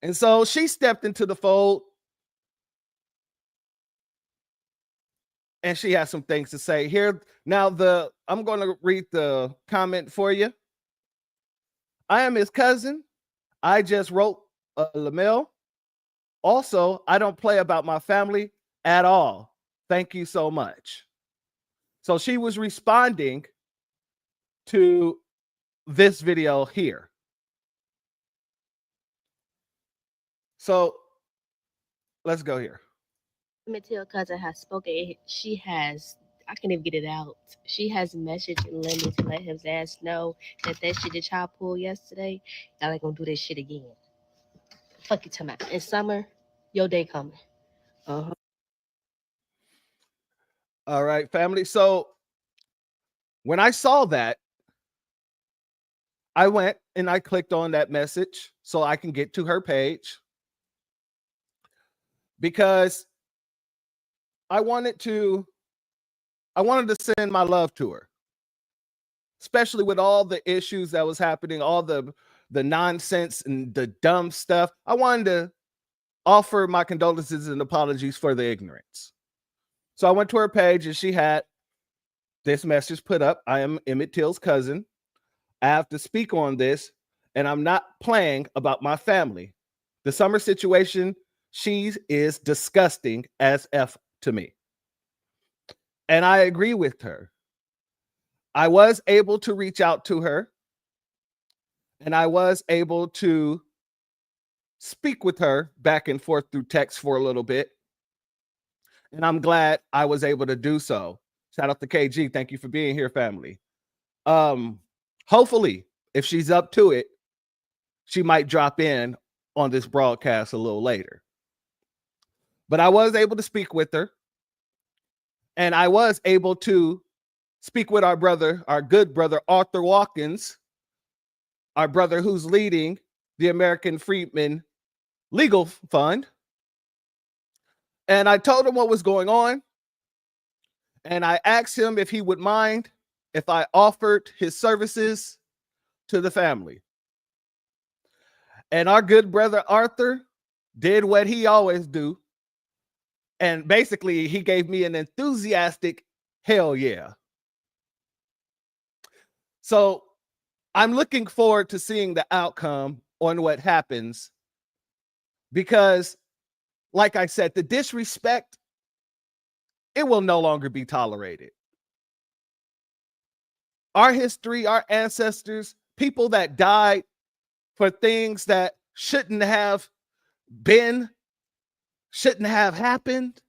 And so she stepped into the fold and she has some things to say here. Now, I'm going to read the comment for you. I am his cousin. I just wrote Lamel. Also, I don't play about my family at all. Thank you so much. So she was responding to this video here. So let's go here. Emmett Till cousin has spoken. She has, I can't even get it out. She has messaged Lenny to let his ass know that shit that y'all pulled yesterday, y'all ain't gonna do this shit again. Fuck you, tonight. In summer, your day coming. Uh-huh. All right, family. So when I saw that, I went and I clicked on that message so I can get to her page because I wanted to send my love to her, especially with all the issues that was happening, all the nonsense and the dumb stuff. I wanted to offer my condolences and apologies for the ignorance. So I went to her page and she had this message put up. I am Emmett Till's cousin. I have to speak on this, and I'm not playing about my family. The summer situation, she is disgusting as F to me. And I agree with her. I was able to reach out to her, and I was able to speak with her back and forth through text for a little bit. And I'm glad I was able to do so. Shout out to KG. Thank you for being here, family. Hopefully, if she's up to it, she might drop in on this broadcast a little later. But I was able to speak with her. And I was able to speak with our brother, our good brother, Arthur Watkins, our brother who's leading the American Freedmen Legal Fund. And I told him what was going on. And I asked him if he would mind if I offered his services to the family. And our good brother Arthur did what he always do. And basically, he gave me an enthusiastic hell yeah. So I'm looking forward to seeing the outcome on what happens, because, like I said, the disrespect, it will no longer be tolerated. Our history, our ancestors, people that died for things that shouldn't have been, shouldn't have happened,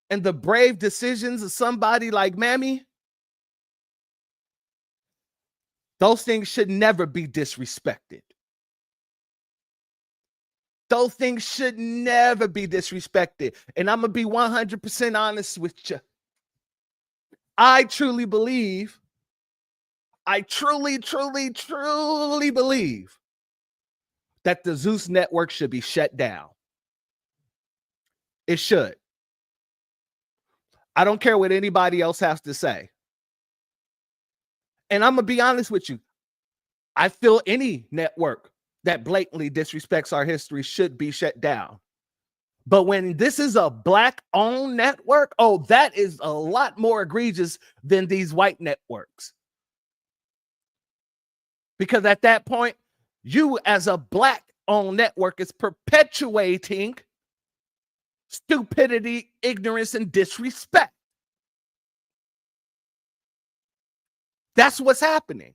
and the brave decisions of somebody like Mammy, those things should never be disrespected. Those things should never be disrespected. And I'm going to be 100% honest with you. I truly believe, I truly believe that the Zeus network should be shut down. It should. I don't care what anybody else has to say. And I'm going to be honest with you. I feel any network that blatantly disrespects our history should be shut down. But when this is a Black-owned network, oh, that is a lot more egregious than these white networks. Because at that point, you as a Black-owned network is perpetuating stupidity, ignorance, and disrespect. That's what's happening.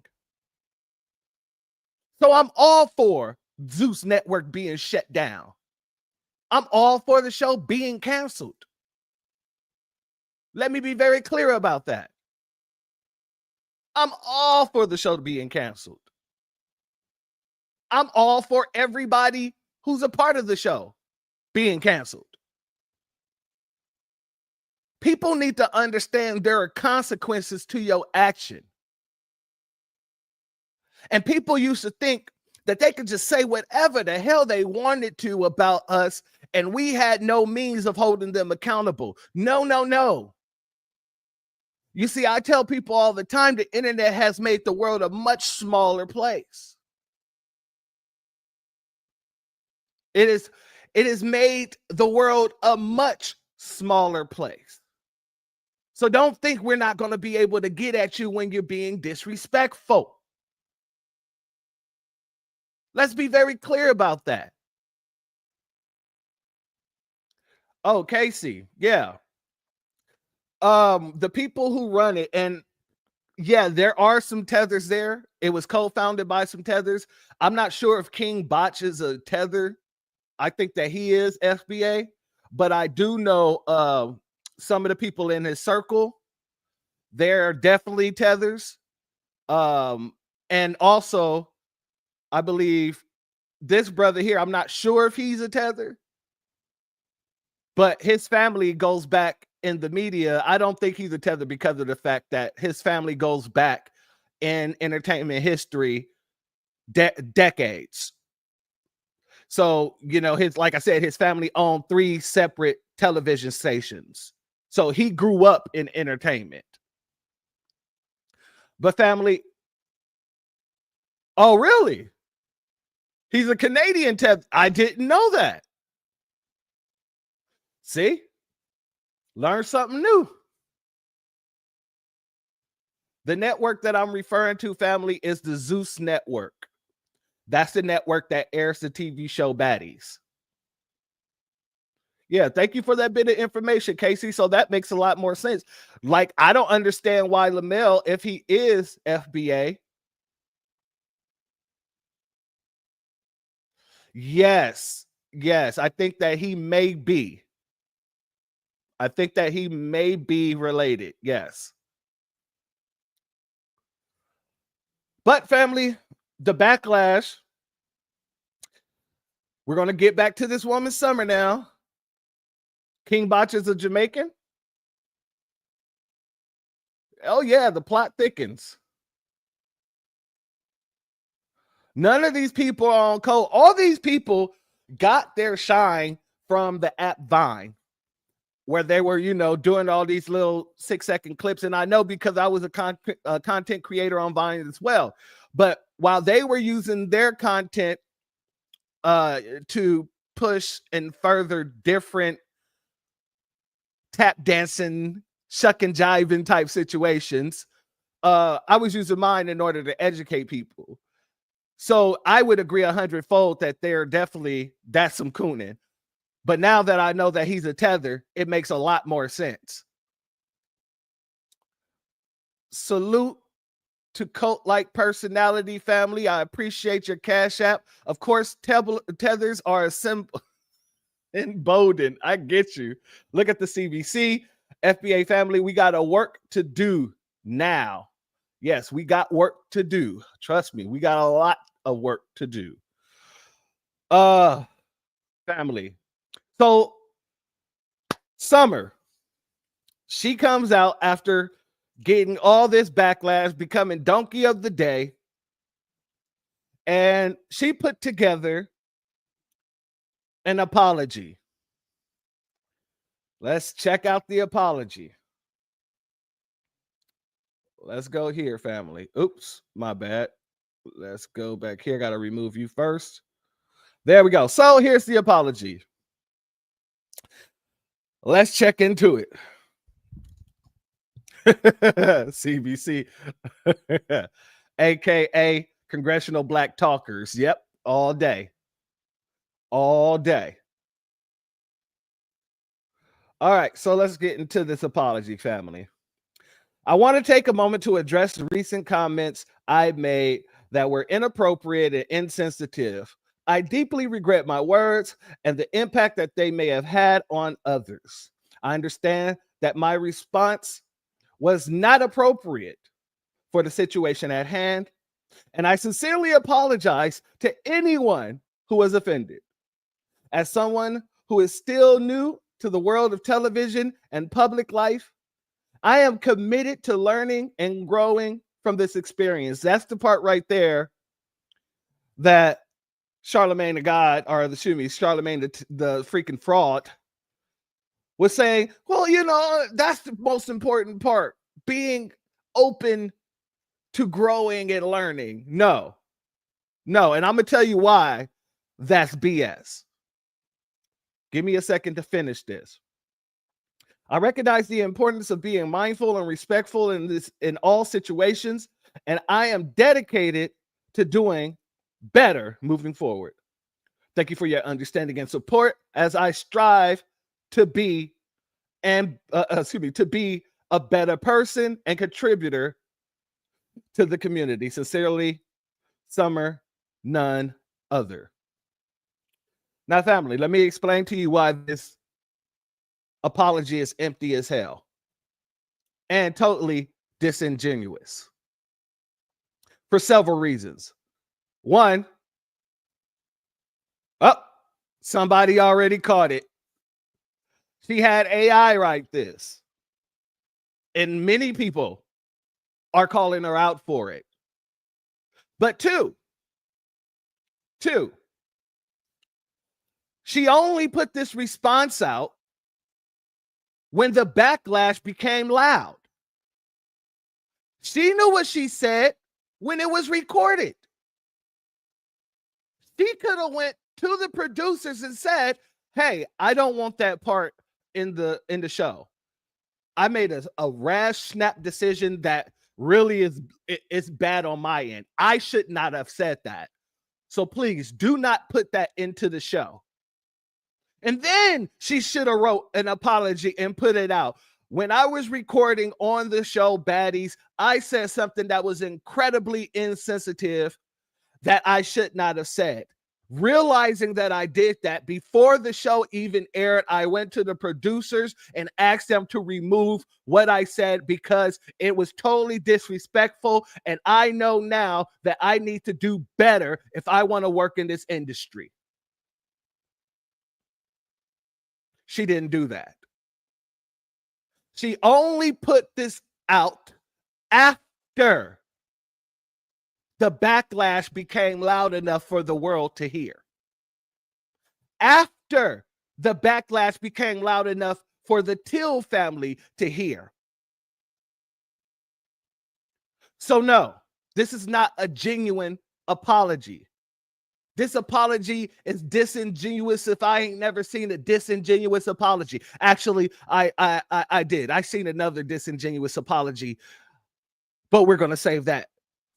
So I'm all for Zeus Network being shut down. I'm all for the show being canceled. Let me be very clear about that. I'm all for the show being canceled. I'm all for everybody who's a part of the show being canceled. People need to understand there are consequences to your action. And people used to think that they could just say whatever the hell they wanted to about us, and we had no means of holding them accountable. No. You see, I tell people all the time, the internet has made the world a much smaller place. It has made the world a much smaller place. So don't think we're not going to be able to get at you when you're being disrespectful. Let's be very clear about that. Oh, Casey, yeah. The people who run it, and yeah, there are some tethers there. It was co-founded by some tethers. I'm not sure if King Botch is a tether. I think that he is FBA, but I do know some of the people in his circle, they're definitely tethers. And also, I believe this brother here, I'm not sure if he's a tether, but his family goes back in the media. I don't think he's a tether because of the fact that his family goes back in entertainment history decades. So, you know, like I said, his family owned 3 separate television stations. So he grew up in entertainment. But family, oh, really? He's a Canadian tether. I didn't know that. See? Learn something new. The network that I'm referring to, family, is the Zeus Network. That's the network that airs the TV show Baddies. Yeah, thank you for that bit of information, Casey. So that makes a lot more sense. Like, I don't understand why Lamel, if he is FBA. Yes, I think that he may be. I think that he may be related. Yes. But family, the backlash. We're going to get back to this woman Summer now. King Botch is a Jamaican. Oh yeah, the plot thickens. None of these people are on code. All these people got their shine from the app Vine, where they were, you know, doing all these little 6-second clips. And I know because I was a content creator on Vine as well. But while they were using their content to push and further different tap dancing, shucking, jiving type situations. I was using mine in order to educate people. So I would agree 100-fold that that's some cooning. But now that I know that he's a tether, it makes a lot more sense. Salute to cult-like personality family. I appreciate your Cash App. Of course, tethers are a symbol. Emboldened. I get you. Look at the CBC, FBA family. We got a work to do now. Yes, we got work to do. Trust me, we got a lot of work to do. Family. So Summer, she comes out after getting all this backlash, becoming donkey of the day, and she put together an apology. Let's check out the apology. Let's go here, family. Oops, my bad. Let's go back here. Got to remove you first. There we go. So here's the apology. Let's check into it. CBC, aka Congressional Black Talkers. Yep, all day. All day. All right, so let's get into this apology, family. I want to take a moment to address the recent comments I made that were inappropriate and insensitive. I deeply regret my words and the impact that they may have had on others. I understand that my response was not appropriate for the situation at hand, and I sincerely apologize to anyone who was offended. As someone who is still new to the world of television and public life, I am committed to learning and growing from this experience. That's the part right there that Charlemagne the God, or excuse me, Charlemagne the freaking fraud, was saying, well, you know, that's the most important part, being open to growing and learning. No. And I'm going to tell you why that's BS. Give me a second to finish this. I recognize the importance of being mindful and respectful in all situations, and I am dedicated to doing better moving forward. Thank you for your understanding and support as I strive to be to be a better person and contributor to the community. Sincerely, Summer, none other. Now, family, let me explain to you why this apology is empty as hell and totally disingenuous for several reasons. One, somebody already caught it. She had AI write this, and many people are calling her out for it. But two, she only put this response out when the backlash became loud. She knew what she said when it was recorded. She could have went to the producers and said, hey, I don't want that part in the show. I made a rash snap decision that really it's bad on my end. I should not have said that. So please do not put that into the show. And then she should have wrote an apology and put it out. When I was recording on the show Baddies, I said something that was incredibly insensitive that I should not have said. Realizing that I did that before the show even aired, I went to the producers and asked them to remove what I said because it was totally disrespectful. And I know now that I need to do better if I want to work in this industry. She didn't do that. She only put this out after the backlash became loud enough for the world to hear. After the backlash became loud enough for the Till family to hear. So no, this is not a genuine apology. This apology is disingenuous if I ain't never seen a disingenuous apology. Actually, I did. I seen another disingenuous apology, but we're going to save that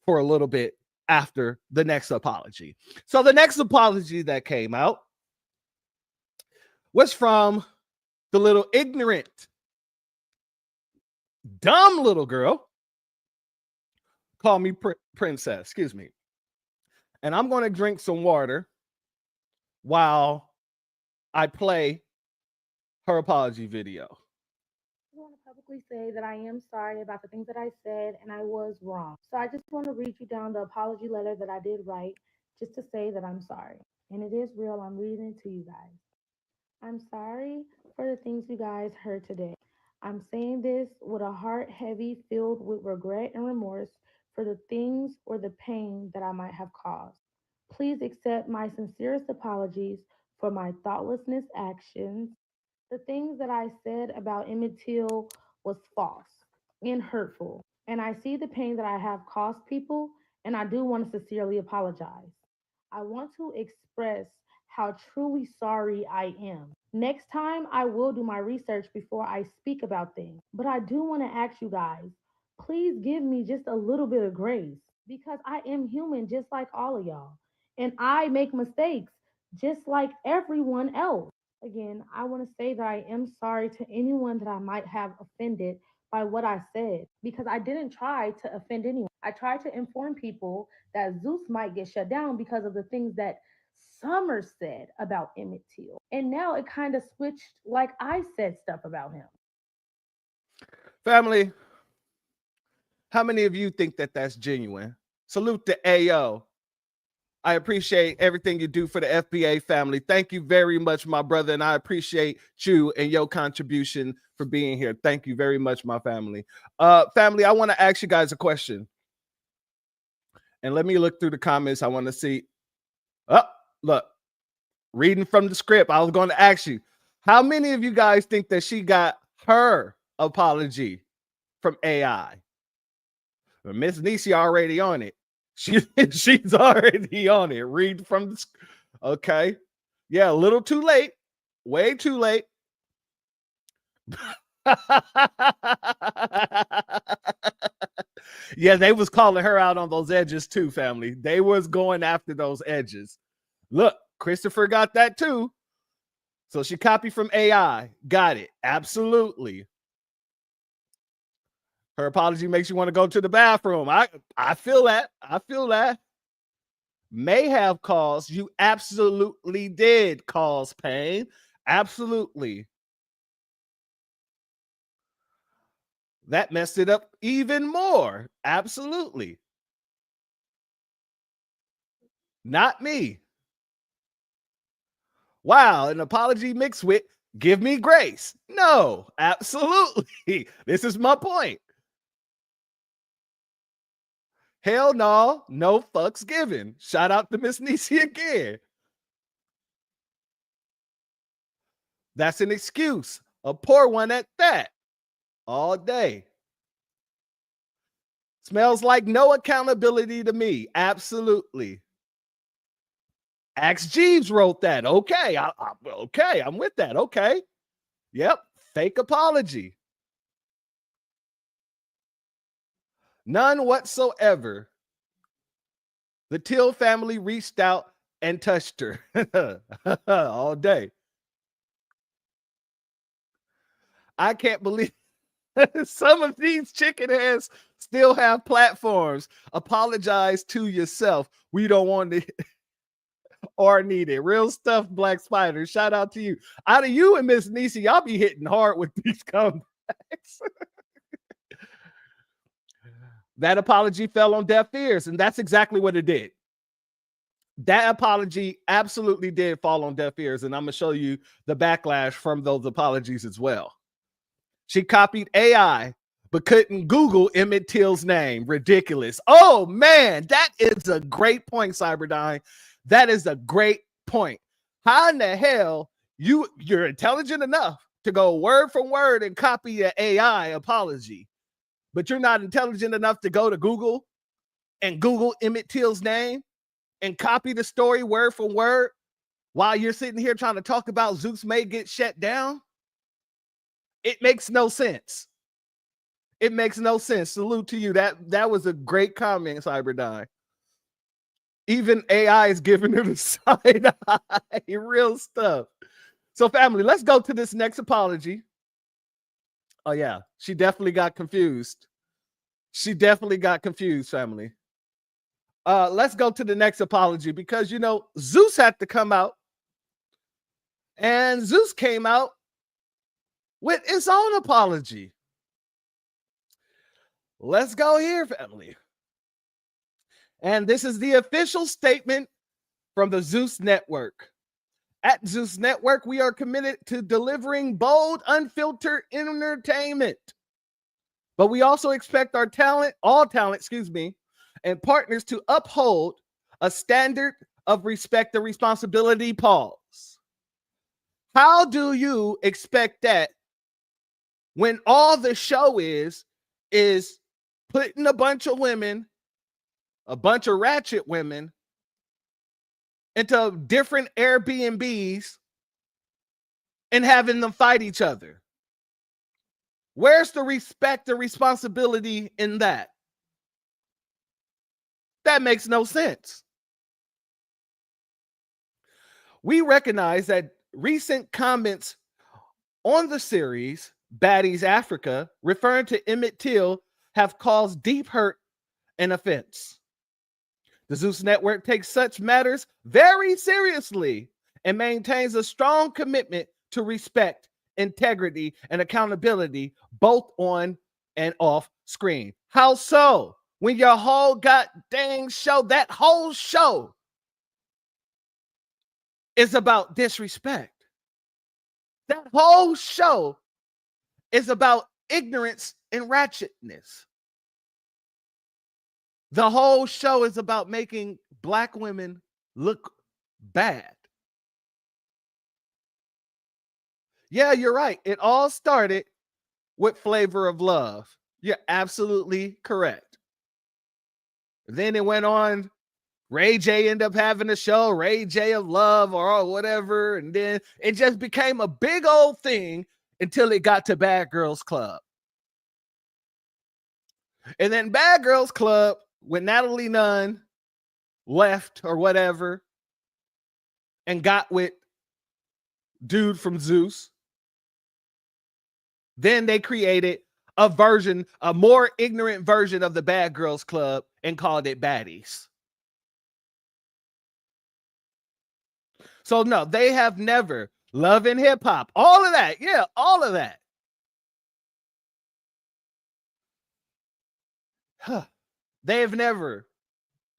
for a little bit after the next apology. So the next apology that came out was from the little ignorant, dumb little girl. Call me princess, excuse me. And I'm going to drink some water while I play her apology video. I want to publicly say that I am sorry about the things that I said and I was wrong. So I just want to read you down the apology letter that I did write just to say that I'm sorry. And it is real. I'm reading it to you guys. I'm sorry for the things you guys heard today. I'm saying this with a heart heavy, filled with regret and remorse for the things or the pain that I might have caused. Please accept my sincerest apologies for my thoughtlessness actions. The things that I said about Emmett Till was false and hurtful. And I see the pain that I have caused people, and I do want to sincerely apologize. I want to express how truly sorry I am. Next time, I will do my research before I speak about things. But I do want to ask you guys, please give me just a little bit of grace because I am human just like all of y'all. And I make mistakes just like everyone else. Again, I want to say that I am sorry to anyone that I might have offended by what I said because I didn't try to offend anyone. I tried to inform people that Zeus might get shut down because of the things that Summer said about Emmett Till. And now it kind of switched like I said stuff about him. Family, how many of you think that that's genuine? Salute to AO. I appreciate everything you do for the FBA family. Thank you very much, my brother, and I appreciate you and your contribution for being here. Thank you very much, my family. Family, I want to ask you guys a question. And let me look through the comments. I want to see. Oh, look, reading from the script. I was going to ask you, how many of you guys think that she got her apology from AI? Miss Niecy already on it. She's already on it. Read from the okay. Yeah, a little too late. Way too late. Yeah, they was calling her out on those edges too, family. They was going after those edges. Look, Christopher got that too. So she copied from AI. Got it. Absolutely. Her apology makes you want to go to the bathroom. I feel that. I feel that. May have caused, you absolutely did cause pain. Absolutely. That messed it up even more. Absolutely. Not me. Wow, an apology mixed with give me grace. No, absolutely. This is my point. Hell no, no fucks given. Shout out to Miss Niecy again. That's an excuse, a poor one at that, all day. Smells like no accountability to me. Absolutely. Ax Jeeves wrote that. Okay, okay, I'm with that. Okay. Yep, fake apology. None whatsoever. The Till family reached out and touched her all day. I can't believe some of these chicken heads still have platforms. Apologize to yourself. We don't want it or need it. Real stuff, Black Spider. Shout out to you. Out of you and Miss Niecy, y'all be hitting hard with these comebacks. That apology fell on deaf ears, and that's exactly what it did. That apology absolutely did fall on deaf ears, and I'm going to show you the backlash from those apologies as well. She copied AI, but couldn't Google Emmett Till's name. Ridiculous. Oh, man, that is a great point, Cyberdyne. That is a great point. How in the hell you're intelligent enough to go word for word and copy an AI apology, but you're not intelligent enough to go to Google and Google Emmett Till's name? and copy the story word for word while you're sitting here trying to talk about Zeus may get shut down? It makes no sense. It makes no sense. Salute to you. That was a great comment, Cyberdyne. Even AI is giving her the side eye. Real stuff. So, family, let's go to this next apology. Oh, yeah. She definitely got confused. She definitely got confused, family. Let's go to the next apology because, you know, Zeus had to come out. And Zeus came out with his own apology. Let's go here, family. And this is the official statement from the Zeus Network. At Zeus Network, we are committed to delivering bold, unfiltered entertainment. But we also expect all talent, and partners to uphold a standard of respect and responsibility. Pause. How do you expect that when all the show is putting a bunch of women, a bunch of ratchet women, into different Airbnbs and having them fight each other? Where's the respect and responsibility in that? That makes no sense. We recognize that recent comments on the series Baddies Africa referring to Emmett Till have caused deep hurt and offense. The Zeus Network takes such matters very seriously and maintains a strong commitment to respect, integrity, and accountability both on and off screen. How so? When your whole goddamn show, that whole show is about disrespect. That whole show is about ignorance and ratchetness. The whole show is about making Black women look bad. Yeah, you're right. It all started with Flavor of Love. You're absolutely correct. Then it went on. Ray J ended up having a show, Ray J of Love or whatever. And then it just became a big old thing until it got to Bad Girls Club. And then Bad Girls Club, when Natalie Nunn left or whatever and got with dude from Zeus, then they created a version, a more ignorant version of the Bad Girls Club and called it Baddies. So no, they have never, Love and Hip Hop, all of that. Yeah, all of that. They have never,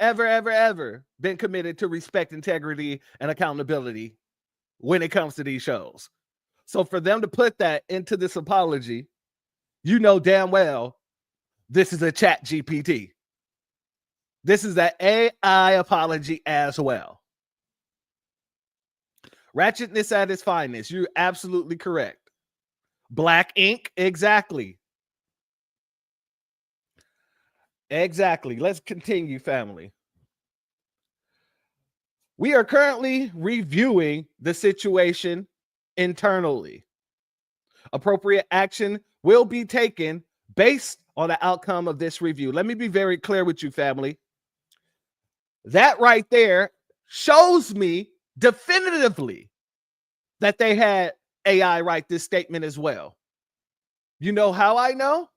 ever been committed to respect, integrity, and accountability when it comes to these shows. So for them to put that into this apology, you know damn well this is a Chat GPT. This is an AI apology as well. Ratchetness at its finest. You're absolutely correct. Black ink, exactly. Exactly. Let's continue, family. We are currently reviewing the situation internally. Appropriate action will be taken based on the outcome of this review. Let me be very clear with you, family. That right there shows me definitively that they had AI write this statement as well. You know how I know?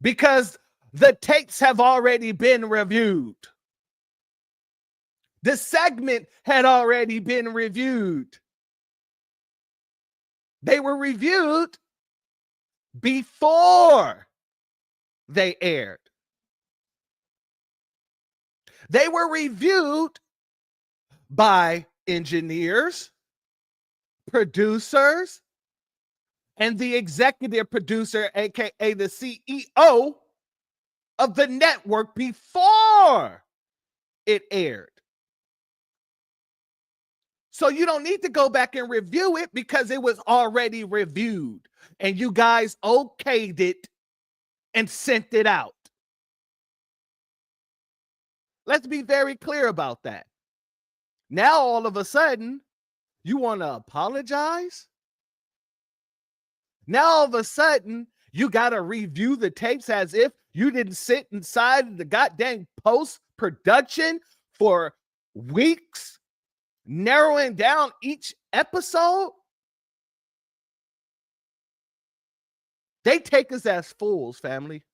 Because the tapes have already been reviewed. The segment had already been reviewed. They were reviewed before they aired. They were reviewed by engineers, producers, and the executive producer, aka the CEO of the network before it aired. So you don't need to go back and review it because it was already reviewed and you guys okayed it and sent it out. Let's be very clear about that. Now, all of a sudden, you want to apologize? Now, all of a sudden, you got to review the tapes as if you didn't sit inside the goddamn post-production for weeks, narrowing down each episode? They take us as fools, family.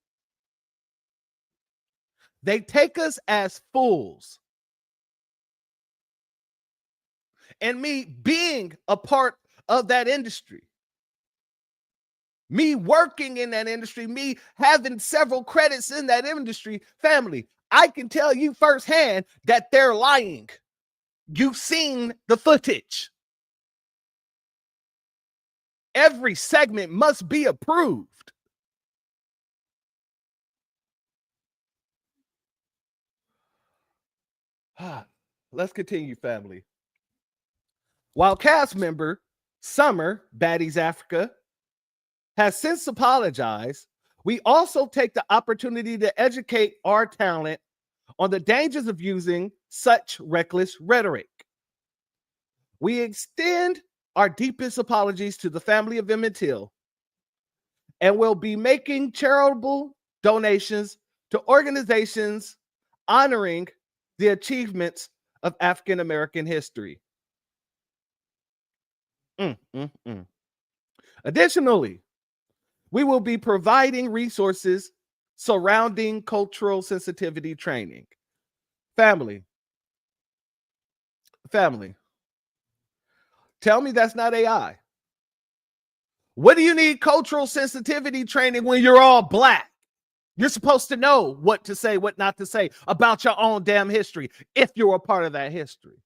They take us as fools. And me being a part of that industry, me working in that industry, me having several credits in that industry, family, I can tell you firsthand that they're lying. You've seen the footage. Every segment must be approved. Let's continue, family. While cast member Summer, Baddies Africa, has since apologized, we also take the opportunity to educate our talent on the dangers of using such reckless rhetoric. We extend our deepest apologies to the family of Emmett Till and will be making charitable donations to organizations honoring the achievements of African American history. Additionally, we will be providing resources surrounding cultural sensitivity training. Family, tell me that's not AI. What do you need cultural sensitivity training when you're all black? You're supposed to know what to say, what not to say about your own damn history if you're a part of that history.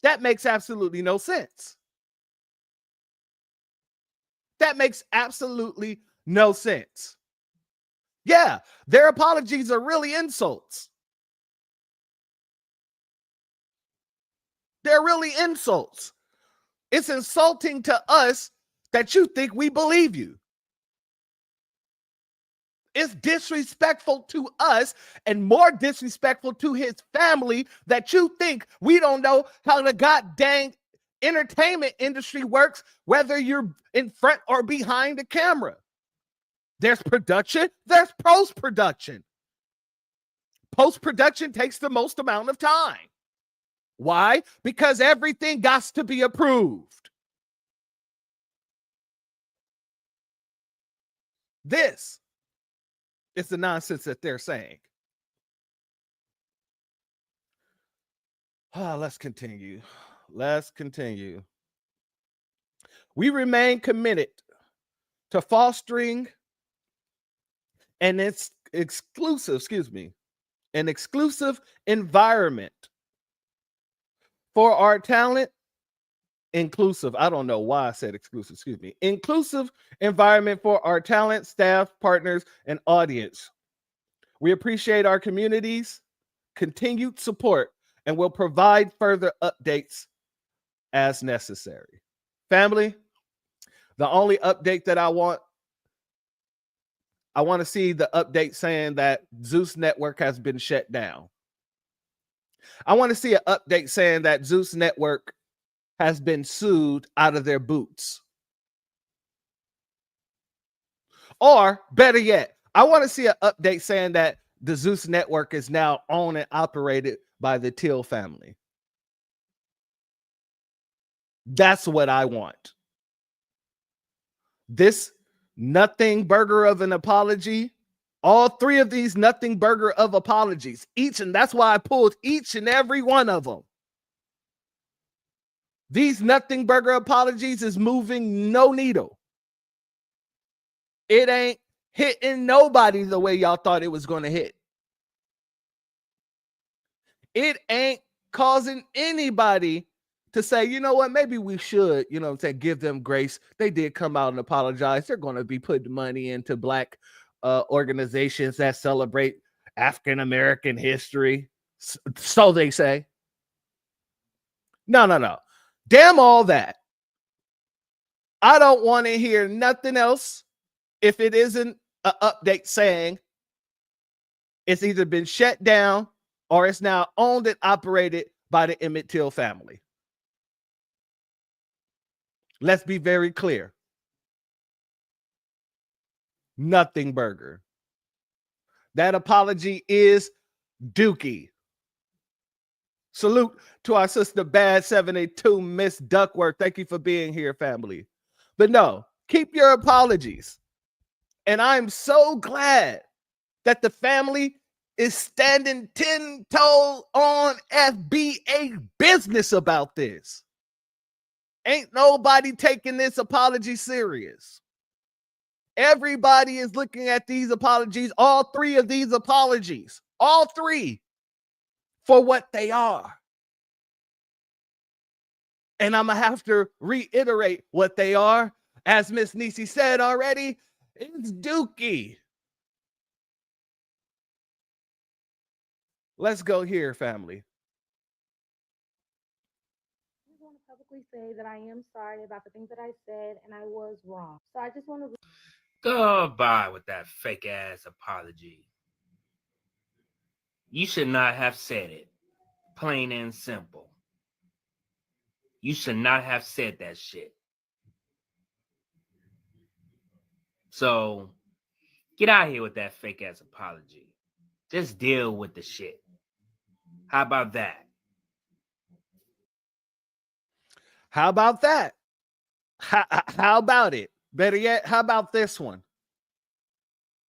That makes absolutely no sense. That makes absolutely no sense. Yeah, their apologies are really insults. They're really insults. It's insulting to us that you think we believe you. It's disrespectful to us and more disrespectful to his family that you think we don't know how the goddamn entertainment industry works, whether you're in front or behind the camera. There's production, there's post-production. Post-production takes the most amount of time. Why? Because everything got to be approved. This is the nonsense that they're saying. Let's continue. We remain committed to fostering an exclusive environment for our talent. Inclusive environment for our talent, staff, partners, and audience. We appreciate our community's continued support and will provide further updates as necessary. Family, the only update that I want to see the update saying that Zeus Network has been shut down. I want to see an update saying that Zeus Network has been sued out of their boots. Or better yet, I want to see an update saying that the Zeus Network is now owned and operated by the Till family. That's what I want. This nothing burger of an apology, all three of these nothing burger of apologies, and that's why I pulled each and every one of them. These nothing burger apologies is moving no needle. It ain't hitting nobody the way y'all thought it was going to hit. It ain't causing anybody to say, you know what, maybe we should, give them grace. They did come out and apologize. They're going to be putting money into black organizations that celebrate African American history. So they say. No. Damn all that. I don't want to hear nothing else if it isn't an update saying It's either been shut down or it's now owned and operated by the Emmett Till family. Let's be very clear. Nothing burger. That apology is dookie. Salute to our sister Bad 782, Miss Duckworth. Thank you for being here, family. But no, keep your apologies. And I'm so glad that the family is standing 10 toes on FBA business about this. Ain't nobody taking this apology serious. Everybody is looking at these apologies, all three of these apologies, all three, for what they are. And I'm going to have to reiterate what they are. As Miss Niecy said already, it's dookie. Let's go here, family. I just want to publicly say that I am sorry about the things that I said and I was wrong. So I just want to... Goodbye with that fake ass apology. You should not have said it. Plain and simple. You should not have said that shit. So, get out of here with that fake ass apology. Just deal with the shit. How about that? How about that? How about it? Better yet, how about this one?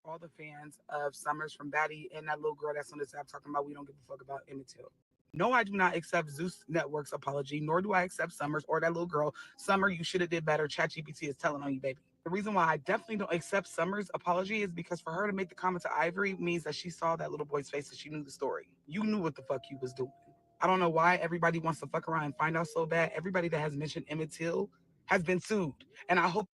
All the fans of Summers from Batty and that little girl that's on this app talking about we don't give a fuck about Emmett Till. No, I do not accept Zeus Network's apology, nor do I accept Summers or that little girl. Summer, you should have did better. ChatGPT is telling on you, baby. The reason why I definitely don't accept Summers' apology is because for her to make the comment to Ivory means that she saw that little boy's face and she knew the story. You knew what the fuck you was doing. I don't know why everybody wants to fuck around and find out so bad. Everybody that has mentioned Emmett Till has been sued. And I hope...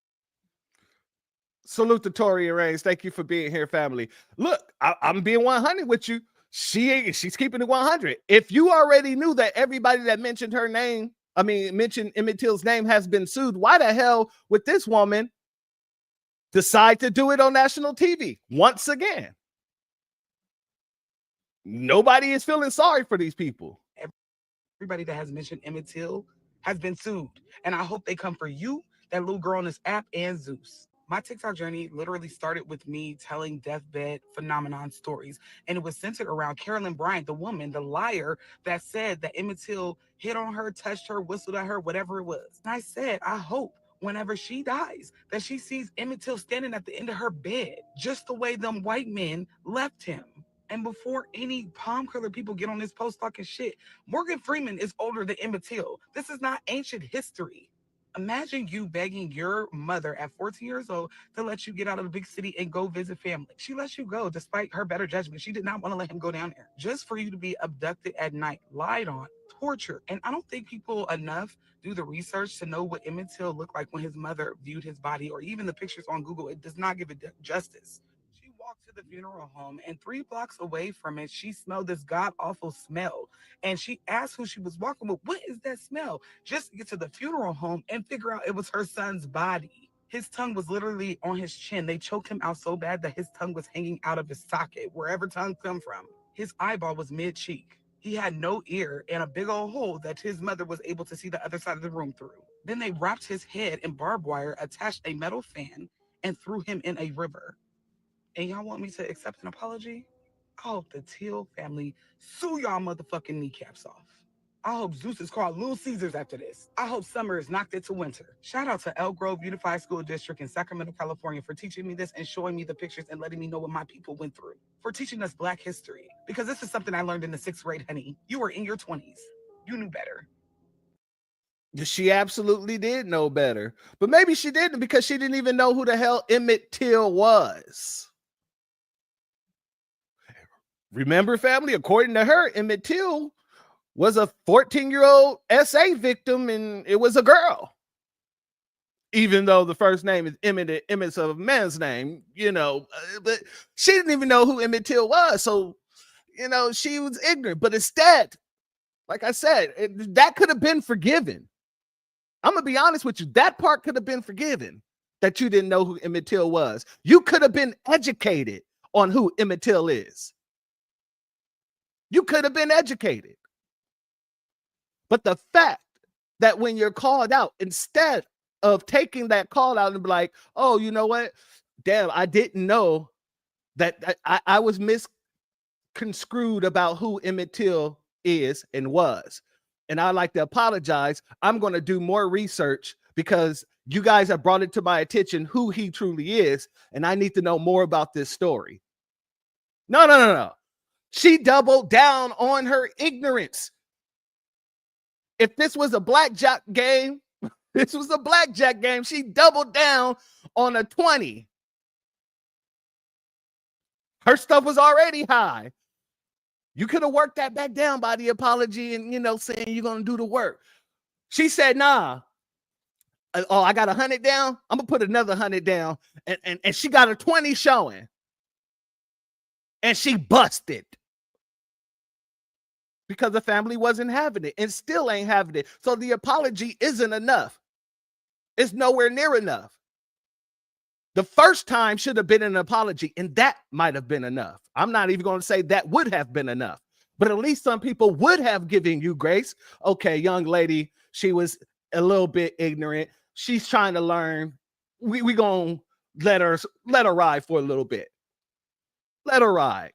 Salute to Tori Reigns. Thank you for being here, family. Look, I'm being 100 with you. She's keeping it 100. If you already knew that everybody that mentioned her name, mentioned Emmett Till's name has been sued, why the hell would this woman decide to do it on national TV once again? Nobody is feeling sorry for these people. Everybody that has mentioned Emmett Till has been sued. And I hope they come for you, that little girl on this app, and Zeus. My TikTok journey literally started with me telling deathbed phenomenon stories. And it was centered around Carolyn Bryant, the woman, the liar that said that Emmett Till hit on her, touched her, whistled at her, whatever it was. And I said, I hope whenever she dies, that she sees Emmett Till standing at the end of her bed, just the way them white men left him. And before any palm color people get on this post talking shit, Morgan Freeman is older than Emmett Till. This is not ancient history. Imagine you begging your mother at 14 years old to let you get out of the big city and go visit family. She lets you go despite her better judgment. She did not want to let him go down there. Just for you to be abducted at night, lied on, tortured. And I don't think people enough do the research to know what Emmett Till looked like when his mother viewed his body, or even the pictures on Google. It does not give it justice. She walked to the funeral home, and 3 blocks away from it, she smelled this god-awful smell. And she asked who she was walking with, what is that smell? Just to get to the funeral home and figure out it was her son's body. His tongue was literally on his chin. They choked him out so bad that his tongue was hanging out of his socket, wherever tongue come from. His eyeball was mid-cheek. He had no ear and a big old hole that his mother was able to see the other side of the room through. Then they wrapped his head in barbed wire, attached a metal fan, and threw him in a river. And y'all want me to accept an apology? I hope the Till family sue y'all motherfucking kneecaps off. I hope Zeus is called Little Caesars after this. I hope summer is knocked into winter. Shout out to Elk Grove Unified School District in Sacramento, California for teaching me this and showing me the pictures and letting me know what my people went through. For teaching us Black history. Because this is something I learned in the 6th grade, honey. You were in your 20s. You knew better. She absolutely did know better. But maybe she didn't because she didn't even know who the hell Emmett Till was. Remember, family, according to her, Emmett Till was a 14-year-old SA victim, and it was a girl. Even though the first name is Emmett, Emmett's a man's name, but she didn't even know who Emmett Till was. So, she was ignorant. But instead, like I said, that could have been forgiven. I'm going to be honest with you. That part could have been forgiven, that you didn't know who Emmett Till was. You could have been educated on who Emmett Till is. You could have been educated. But the fact that when you're called out, instead of taking that call out and be like, oh, you know what? Damn, I didn't know that I was misconstrued about who Emmett Till is and was. And I'd like to apologize. I'm going to do more research because you guys have brought it to my attention who he truly is. And I need to know more about this story. No. She doubled down on her ignorance. If this was a blackjack game, she doubled down on a 20. Her stuff was already high. You could have worked that back down by the apology and, saying you're going to do the work. She said, nah. Oh, I got 100 down. I'm going to put another 100 down. And she got a 20 showing. And she busted. Because the family wasn't having it and still ain't having it. So the apology isn't enough. It's nowhere near enough. The first time should have been an apology, and that might have been enough. I'm not even going to say that would have been enough, but at least some people would have given you grace. Okay, young lady, she was a little bit ignorant. She's trying to learn. We going to let her ride for a little bit. Let her ride.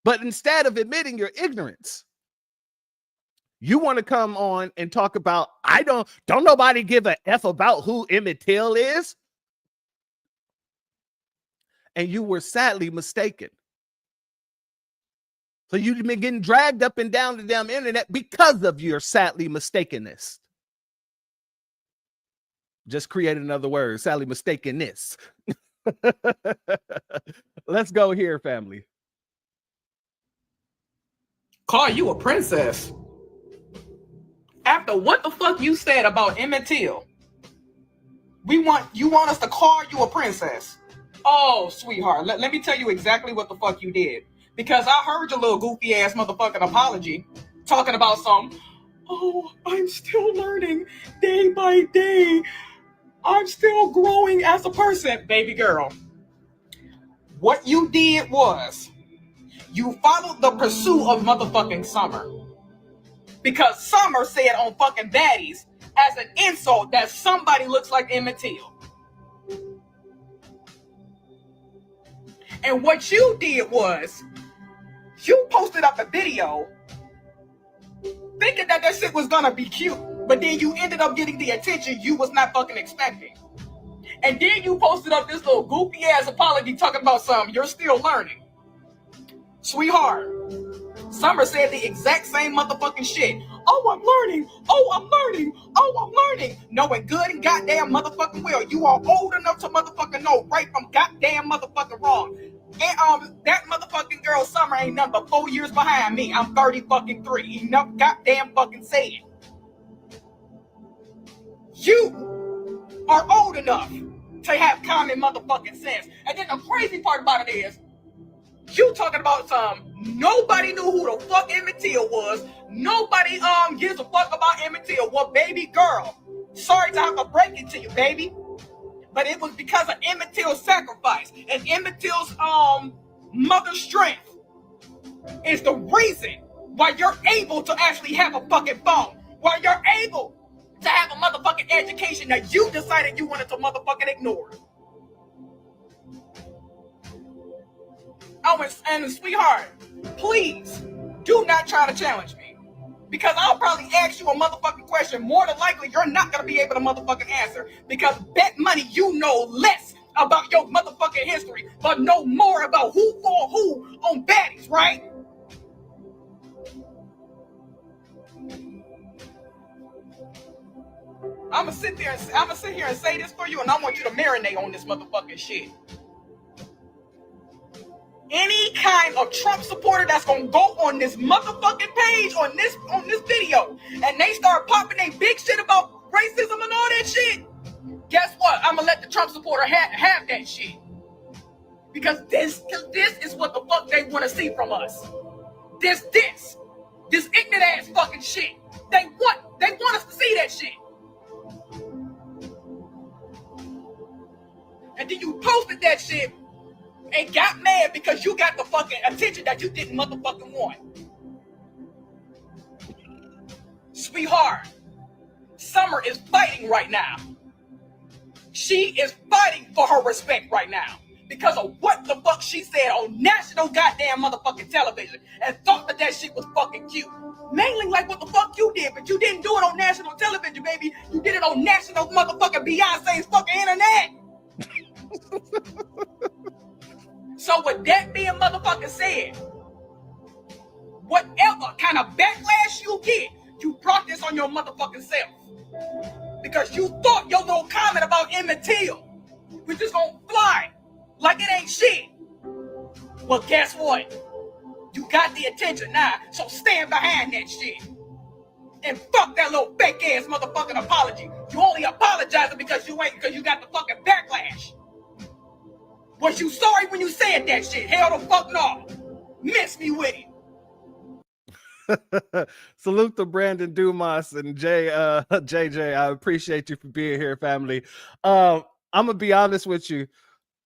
But instead of admitting your ignorance, you want to come on and talk about, don't nobody give a F about who Emmett Till is. And you were sadly mistaken. So you've been getting dragged up and down the damn internet because of your sadly mistakenness. Just created another word, sadly mistakenness. Let's go here, family. Call you a princess? After what the fuck you said about Emmett Till, you want us to call you a princess? Oh, sweetheart, let me tell you exactly what the fuck you did. Because I heard your little goofy ass motherfucking apology talking about I'm still learning day by day. I'm still growing as a person, baby girl. What you did was you followed the pursuit of motherfucking Summer. Because Summer said on fucking Baddies as an insult that somebody looks like Emmett Till. And what you did was you posted up a video thinking that shit was gonna be cute, but then you ended up getting the attention you was not fucking expecting. And then you posted up this little goofy ass apology talking about you're still learning. Sweetheart, Summer said the exact same motherfucking shit. Oh, I'm learning. Oh, I'm learning. Oh, I'm learning. Knowing good and goddamn motherfucking well. You are old enough to motherfucking know right from goddamn motherfucking wrong. And that motherfucking girl Summer ain't nothing but 4 years behind me. I'm 30-fucking-3. Enough goddamn fucking said. You are old enough to have common motherfucking sense. And then the crazy part about it is, you talking about nobody knew who the fuck Emmett Till was. Nobody gives a fuck about Emmett Till. Well, baby girl, sorry to have to break it to you, baby, but it was because of Emmett Till's sacrifice and Emmett Till's mother's strength is the reason why you're able to actually have a fucking phone, why you're able to have a motherfucking education that you decided you wanted to motherfucking ignore. Oh, and sweetheart, please do not try to challenge me. Because I'll probably ask you a motherfucking question. More than likely, you're not going to be able to motherfucking answer. Because bet money you know less about your motherfucking history, but know more about who for who on Baddies, right? I'm gonna sit here and say this for you, and I want you to marinate on this motherfucking shit. Any kind of Trump supporter that's gonna go on this motherfucking page on this video and they start popping their big shit about racism and all that shit, guess what? I'm gonna let the Trump supporter have that shit. Because this is what the fuck they want to see from us. This ignorant ass fucking shit. They want us to see that shit. And then you posted that shit and got mad because you got the fucking attention that you didn't motherfucking want. Sweetheart, Summer is fighting right now. She is fighting for her respect right now because of what the fuck she said on national goddamn motherfucking television and thought that that shit was fucking cute. Mainly like what the fuck you did, but you didn't do it on national television, baby. You did it on national motherfucking Beyonce's fucking internet. So with that being motherfucking said, whatever kind of backlash you get, you brought this on your motherfucking self. Because you thought your little comment about Emmett Till was just gonna fly like it ain't shit. Well, guess what? You got the attention now, so stand behind that shit. And fuck that little fake ass motherfucking apology. You only apologizing because you got the fucking backlash. Was you sorry when you said that shit? Hell the fuck no. Miss me with it. Salute to Brandon Dumas and JJ. I appreciate you for being here, family. I'm gonna be honest with you.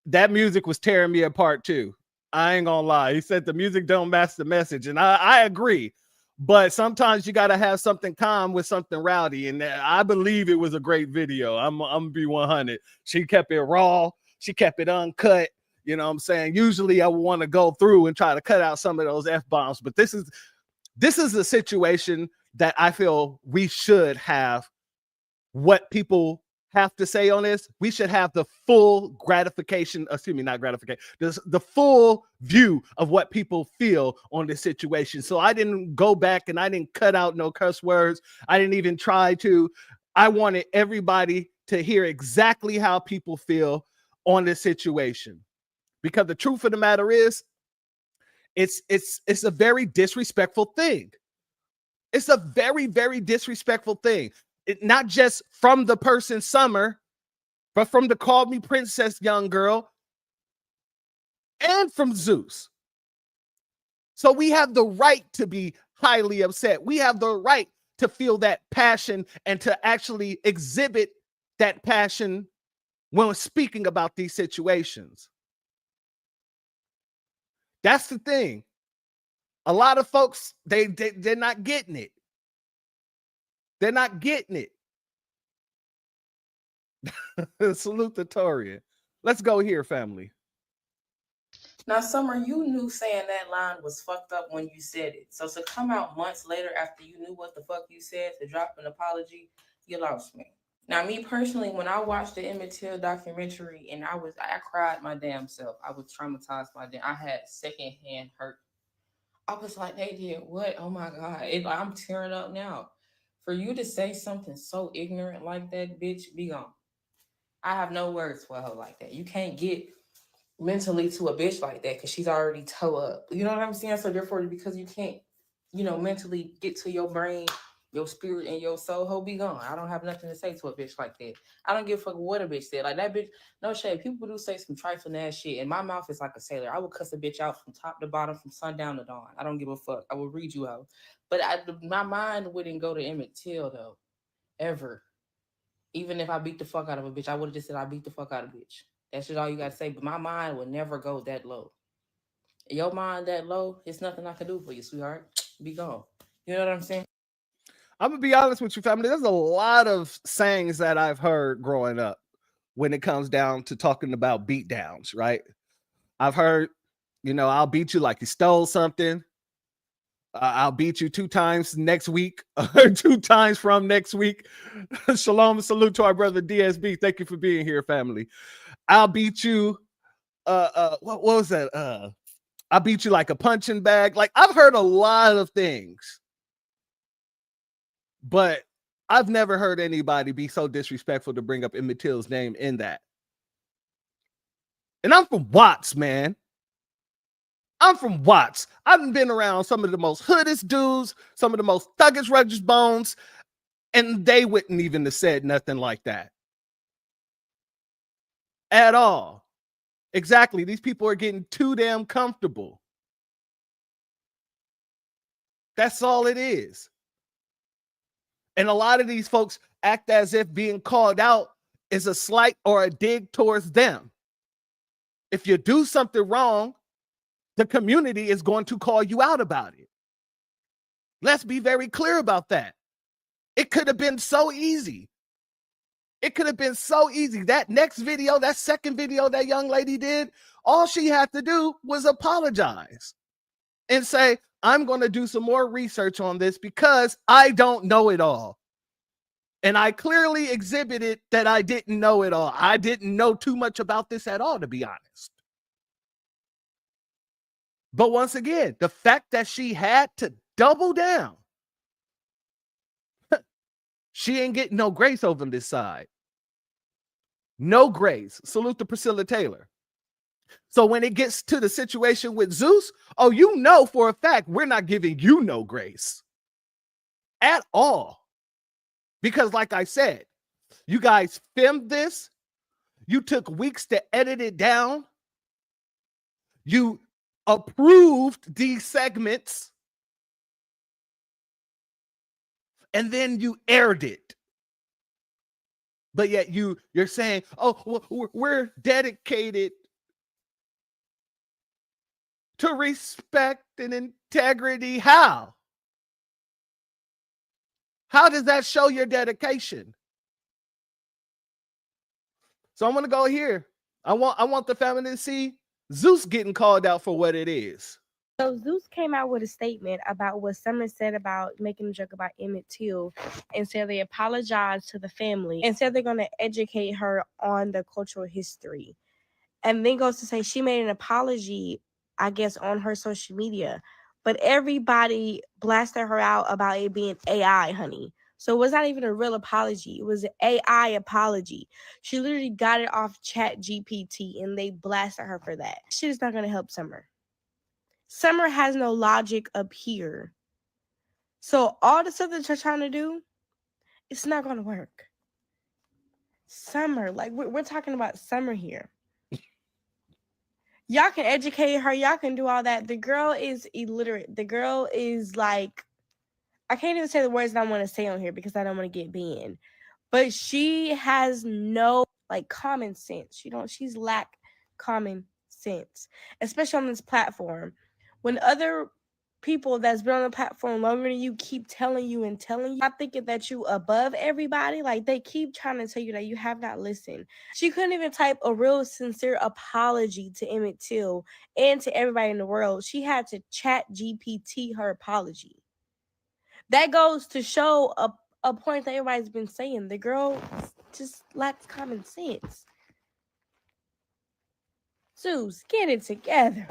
That music was tearing me apart too. I ain't gonna lie. He said the music don't match the message, and I agree. But sometimes you gotta have something calm with something rowdy, and I believe it was a great video. I'm gonna be 100. She kept it raw. She kept it uncut. You know what I'm saying? Usually I would want to go through and try to cut out some of those F-bombs, but this is a situation that I feel we should have what people have to say on this. We should have the full gratification, not gratification, the full view of what people feel on this situation. So I didn't go back and I didn't cut out no curse words. I didn't even try to. I wanted everybody to hear exactly how people feel on this situation. Because the truth of the matter is, it's a very disrespectful thing. It's a very, very disrespectful thing. Not just from the person Summer, but from the Call Me Princess young girl and from Zeus. So we have the right to be highly upset. We have the right to feel that passion and to actually exhibit that passion when speaking about these situations. That's the thing. A lot of folks, they're not getting it. They're not getting it. Salute the Torian. Let's go here, family. Now, Summer, you knew saying that line was fucked up when you said it. So to come out months later after you knew what the fuck you said to drop an apology, you lost me. Now, me personally, when I watched the Emmett Till documentary and I cried my damn self. I was traumatized I had secondhand hurt. I was like, they did what? Oh my God. I'm tearing up now. For you to say something so ignorant like that, bitch, be gone. I have no words for her like that. You can't get mentally to a bitch like that because she's already toe up. You know what I'm saying? So therefore, because you can't, mentally get to your brain, your spirit, and your soul, ho, be gone. I don't have nothing to say to a bitch like that. I don't give a fuck what a bitch said. Like that bitch, no shade. People do say some trifling ass shit, and my mouth is like a sailor. I would cuss a bitch out from top to bottom, from sundown to dawn. I don't give a fuck. I will read you out. But my mind wouldn't go to Emmett Till though, ever. Even if I beat the fuck out of a bitch, I would have just said I beat the fuck out of a bitch. That's just all you gotta say. But my mind would never go that low. Your mind that low, it's nothing I can do for you, sweetheart. Be gone. You know what I'm saying? I'm gonna be honest with you, family. There's a lot of sayings that I've heard growing up when it comes down to talking about beatdowns, right? I've heard, I'll beat you like you stole something. I'll beat you 2 times next week, or 2 times from next week. Shalom and salute to our brother DSB. Thank you for being here, family. I'll beat you. What was that? I'll beat you like a punching bag. Like, I've heard a lot of things, but I've never heard anybody be so disrespectful to bring up Emmett Till's name in that. And I'm from Watts, man. I'm from Watts. I've been around some of the most hoodest dudes, some of the most thuggish, rugged bones, and they wouldn't even have said nothing like that. At all. Exactly. These people are getting too damn comfortable. That's all it is. And a lot of these folks act as if being called out is a slight or a dig towards them. If you do something wrong, the community is going to call you out about it. Let's be very clear about that. It could have been so easy. It could have been so easy. That next video, that second video that young lady did, all she had to do was apologize and say, I'm going to do some more research on this because I don't know it all. And I clearly exhibited that I didn't know it all. I didn't know too much about this at all, to be honest. But once again, the fact that she had to double down, she ain't getting no grace over this side. No grace. Salute to Priscilla Taylor. So when it gets to the situation with Zeus, oh, you know for a fact we're not giving you no grace at all. Because like I said, you guys filmed this. You took weeks to edit it down. You approved these segments. And then you aired it. But yet you're saying, oh, we're dedicated to respect and integrity. How? How does that show your dedication? So I'm going to go here. I want the family to see Zeus getting called out for what it is. So Zeus came out with a statement about what Summer said about making a joke about Emmett Till, and said they apologized to the family and said they're going to educate her on the cultural history. And then goes to say she made an apology, I guess, on her social media. But everybody blasted her out about it being AI, honey. So it was not even a real apology. It was an AI apology. She literally got it off Chat GPT, and they blasted her for that. Shit is not going to help Summer. Summer has no logic up here. So all the stuff that you're trying to do, it's not going to work. Summer, like we're talking about Summer here. Y'all can educate her. Y'all can do all that. The girl is illiterate. The girl is like, I can't even say the words that I want to say on here because I don't want to get banned. But she has no like common sense. She's lack common sense, especially on this platform. When other people that's been on the platform longer than you keep telling you, I'm thinking that you above everybody. Like they keep trying to tell you that you have not listened. She couldn't even type a real sincere apology to Emmett Till and to everybody in the world. She had to Chat GPT her apology. That goes to show a point that everybody's been saying. The girl just lacks common sense. Zeus, get it together.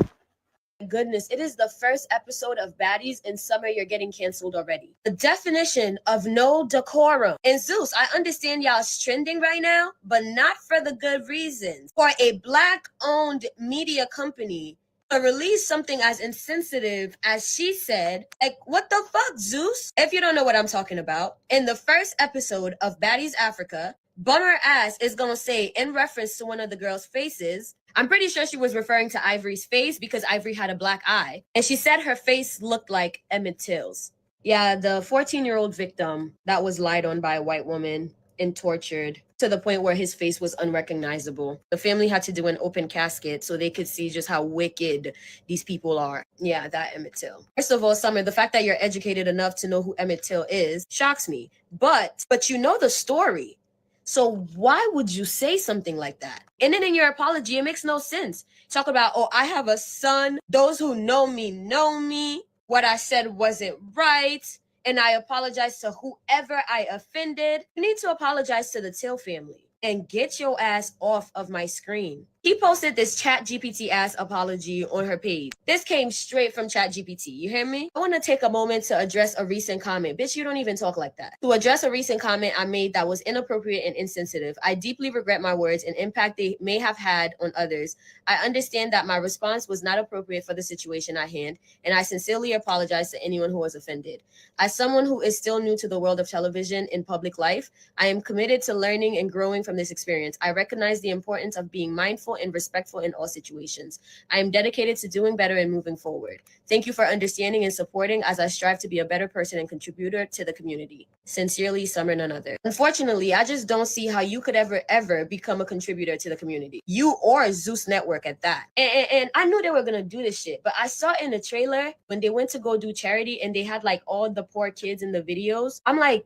Goodness, it is the first episode of Baddies, and Summer, you're getting canceled already. The definition of no decorum. And Zeus, I understand y'all's trending right now, but not for the good reasons. For a Black-owned media company to release something as insensitive as she said, like, what the fuck, Zeus? If you don't know what I'm talking about, in the first episode of Baddies Africa, Bummer Ass is gonna say, in reference to one of the girls' faces, I'm pretty sure she was referring to Ivory's face because Ivory had a black eye. And she said her face looked like Emmett Till's. Yeah, the 14-year-old victim that was lied on by a white woman and tortured to the point where his face was unrecognizable. The family had to do an open casket so they could see just how wicked these people are. Yeah, that Emmett Till. First of all, Summer, the fact that you're educated enough to know who Emmett Till is shocks me. But you know the story. So why would you say something like that? And then in your apology, it makes no sense. Talk about, oh, I have a son. Those who know me. What I said wasn't right. And I apologize to whoever I offended. You need to apologize to the Till family and get your ass off of my screen. He posted this Chat GPT ass apology on her page. This came straight from Chat GPT. You hear me? I want to take a moment to address a recent comment. Bitch, you don't even talk like that. To address a recent comment I made that was inappropriate and insensitive. I deeply regret my words and impact they may have had on others. I understand that my response was not appropriate for the situation at hand, and I sincerely apologize to anyone who was offended. As someone who is still new to the world of television in public life, I am committed to learning and growing from this experience. I recognize the importance of being mindful thoughtful and respectful in all situations. I am dedicated to doing better and moving forward. Thank you for understanding and supporting as I strive to be a better person and contributor to the community. Sincerely, Summer None Other. Unfortunately, I just don't see how you could ever become a contributor to the community. You or Zeus Network at that. And I knew they were gonna do this shit, but I saw in the trailer when they went to go do charity and they had like all the poor kids in the videos. I'm like,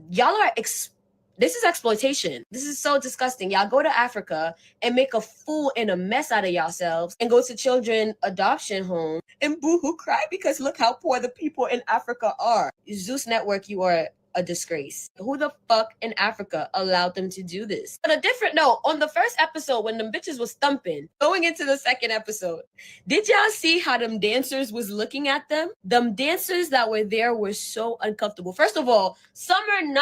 y'all are this is exploitation. This is so disgusting. Y'all go to Africa and make a fool and a mess out of yourselves and go to children adoption home and boo-hoo cry because look how poor the people in Africa are. Zeus Network, you are a disgrace. Who the fuck in Africa allowed them to do this? On a different note, on the first episode when them bitches was thumping, going into the second episode, did y'all see how them dancers was looking at them? Them dancers that were there were so uncomfortable. First of all, Summer almost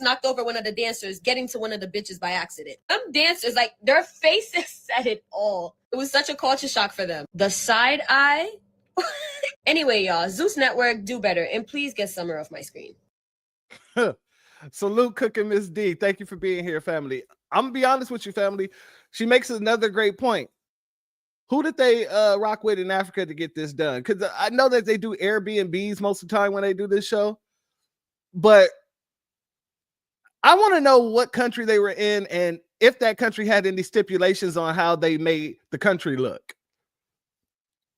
knocked over one of the dancers, getting to one of the bitches by accident. Them dancers, like, their faces said it all. It was such a culture shock for them. The side eye. Anyway, y'all, Zeus Network, do better, and please get Summer off my screen. Salute Cooking Miss D. Thank you for being here, family. I'm gonna be honest with you, family. She makes another great point. Who did they rock with in Africa to get this done? Because I know that they do Airbnbs most of the time when they do this show, but I want to know what country they were in and if that country had any stipulations on how they made the country look.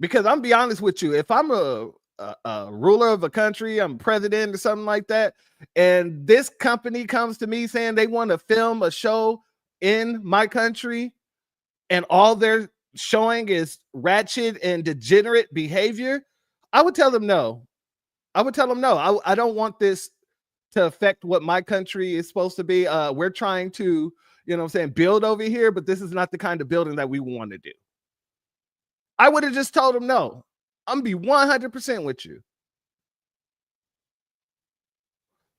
Because I'm be honest with you, if I'm a ruler of a country, I'm president or something like that, and this company comes to me saying they want to film a show in my country and all they're showing is ratchet and degenerate behavior, I would tell them no. I don't want this to affect what my country is supposed to be. We're trying to, build over here, but this is not the kind of building that we want to do. I would have just told them no. I'm gonna be 100% with you.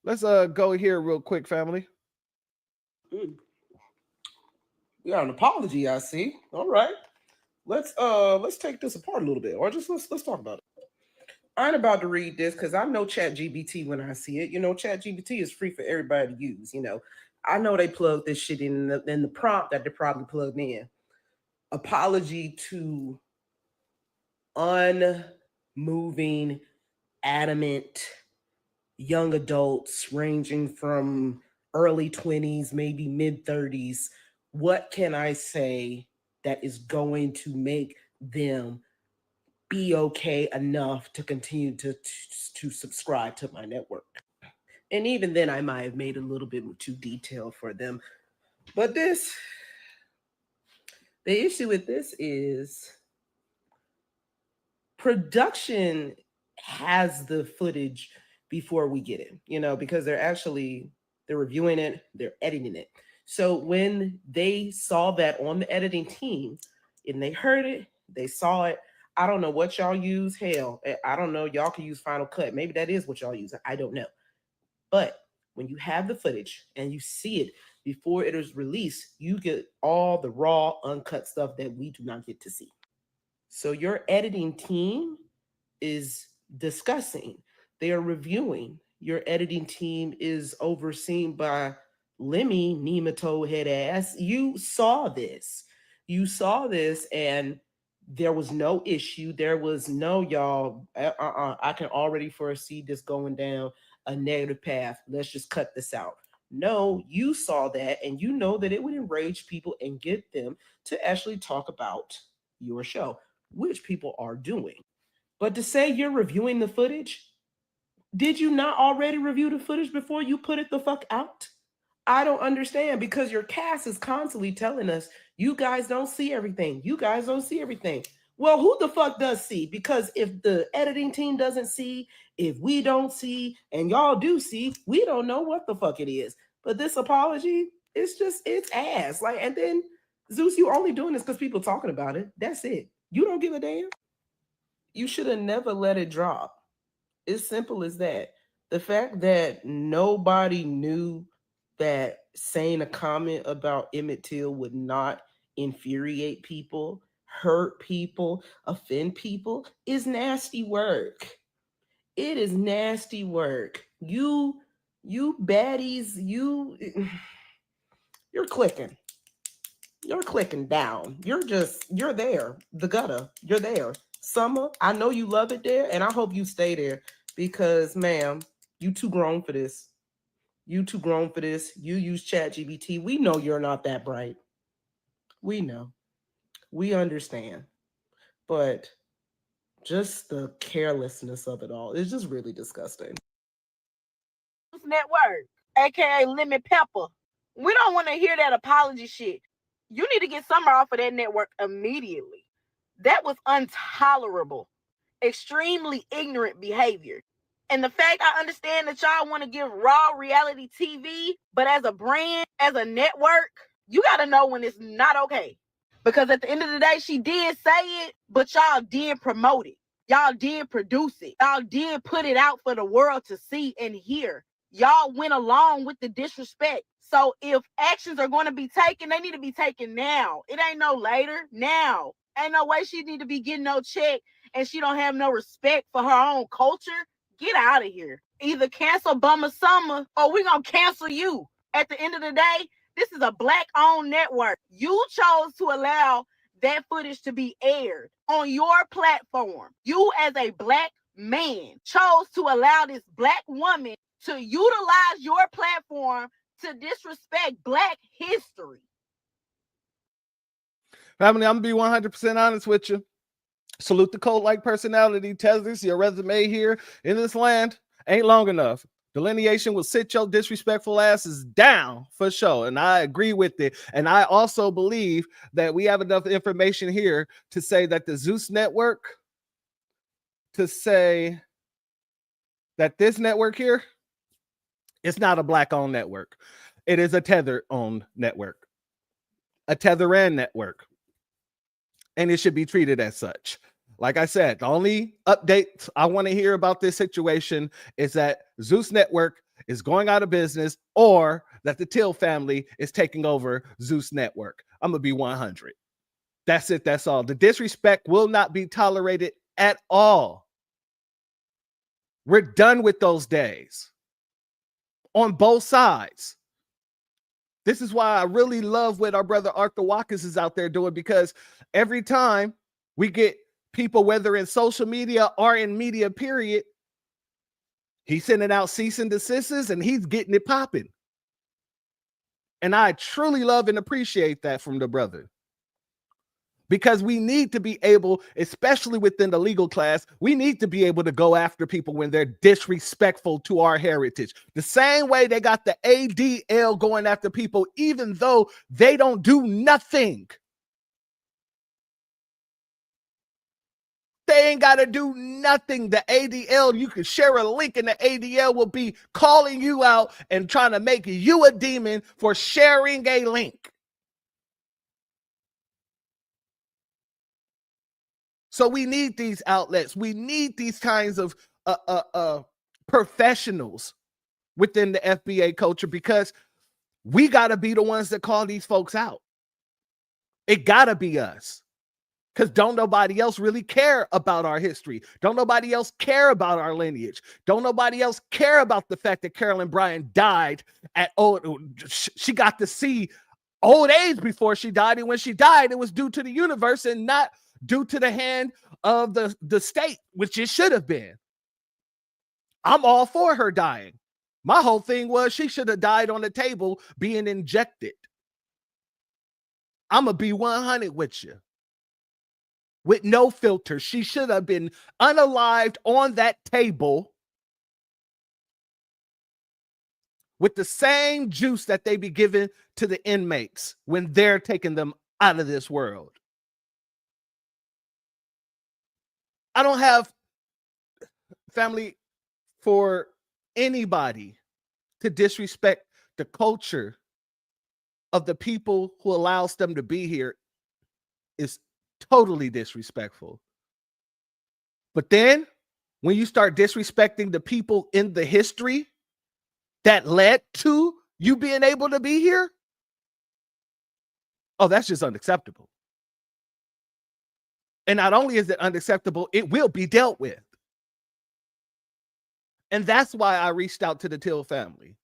Let's go here real quick, family. We got an apology, I see. All right. Let's take this apart a little bit, or just let's talk about it. I ain't about to read this because I know ChatGPT when I see it. ChatGPT is free for everybody to use. I know they plugged this shit in the prompt that they probably plugged in. Apology to unmoving, adamant young adults ranging from early 20s, maybe mid 30s. What can I say that is going to make them be okay enough to continue to subscribe to my network? And even then, I might have made a little bit too detailed for them. But the issue with this is production has the footage before we get it, because they're reviewing it, they're editing it. So when they saw that on the editing team and they heard it, they saw it. I don't know what y'all use. Hell, I don't know. Y'all can use Final Cut. Maybe that is what y'all use. I don't know. But when you have the footage and you see it before it is released, you get all the raw, uncut stuff that we do not get to see. So your editing team is discussing. They are reviewing. Your editing team is overseen by Lemmy Nematode head ass. You saw this, and there was no issue. There was no y'all. I can already foresee this going down a negative path. Let's just cut this out. No, you saw that, and you know that it would enrage people and get them to actually talk about your show, which people are doing. But to say you're reviewing the footage, did you not already review the footage before you put it the fuck out? I don't understand, because your cast is constantly telling us, you guys don't see everything. You guys don't see everything. Well, who the fuck does see? Because if the editing team doesn't see, if we don't see, and y'all do see, we don't know what the fuck it is. But this apology, it's ass. And then, Zeus, you only doing this because people talking about it. That's it. You don't give a damn. You should have never let it drop. It's simple as that. The fact that nobody knew that saying a comment about Emmett Till would not infuriate people, hurt people, offend people is nasty work. It is nasty work. You baddies, you're clicking. You're clicking down. You're there. The gutter. You're there. Summer, I know you love it there, and I hope you stay there because, ma'am, you too grown for this. You too grown for this. You use ChatGPT. We know you're not that bright. We know. We understand. But just the carelessness of it all is just really disgusting. Network, aka Lemon Pepper. We don't want to hear that apology shit. You need to get Summer off of that network immediately. That was intolerable. Extremely ignorant behavior. And the fact I understand that y'all want to give raw reality TV, but as a brand, as a network, you got to know when it's not okay. Because at the end of the day, she did say it, but y'all did promote it. Y'all did produce it. Y'all did put it out for the world to see and hear. Y'all went along with the disrespect. So if actions are going to be taken, they need to be taken now. It ain't no later. Now. Ain't no way she need to be getting no check and she don't have no respect for her own culture. Get out of here. Either cancel Bummer Summer or we're going to cancel you. At the end of the day, this is a Black-owned network. You chose to allow that footage to be aired on your platform. You, as a Black man, chose to allow this Black woman to utilize your platform to disrespect Black history. Family, I'm going to be 100% honest with you. Salute the cult-like personality. Tezis, your resume here in this land ain't long enough. Delineation will sit your disrespectful asses down for sure. And I agree with it. And I also believe that we have enough information here to say that the Zeus network, to say that this network here, it's not a Black-owned network. It is a Tether-owned network. A Tether-N network. And it should be treated as such. Like I said, the only update I want to hear about this situation is that Zeus Network is going out of business or that the Till family is taking over Zeus Network. I'm going to be 100. That's it. That's all. The disrespect will not be tolerated at all. We're done with those days on both sides. This is why I really love what our brother Arthur Watkins is out there doing, because every time we get people, whether in social media or in media, period, he's sending out cease and desists and he's getting it popping. And I truly love and appreciate that from the brother. Because we need to be able, especially within the legal class, we need to be able to go after people when they're disrespectful to our heritage. The same way they got the ADL going after people, even though they don't do nothing. They ain't got to do nothing. The ADL, you can share a link and the ADL will be calling you out and trying to make you a demon for sharing a link. So we need these outlets. We need these kinds of professionals within the FBA culture, because we got to be the ones that call these folks out. It got to be us. Because don't nobody else really care about our history. Don't nobody else care about our lineage. Don't nobody else care about the fact that Carolyn Bryant died at old. She got to see old age before she died. And when she died, it was due to the universe and not due to the hand of the state, which it should have been. I'm all for her dying. My whole thing was she should have died on the table being injected. I'm going to be 100 with you. With no filter. She should have been unalived on that table with the same juice that they be giving to the inmates when they're taking them out of this world. I don't have, family, for anybody to disrespect the culture of the people who allows them to be here is totally disrespectful. But then when you start disrespecting the people in the history that led to you being able to be here, oh, that's just unacceptable. And not only is it unacceptable, it will be dealt with. And that's why I reached out to the Till family.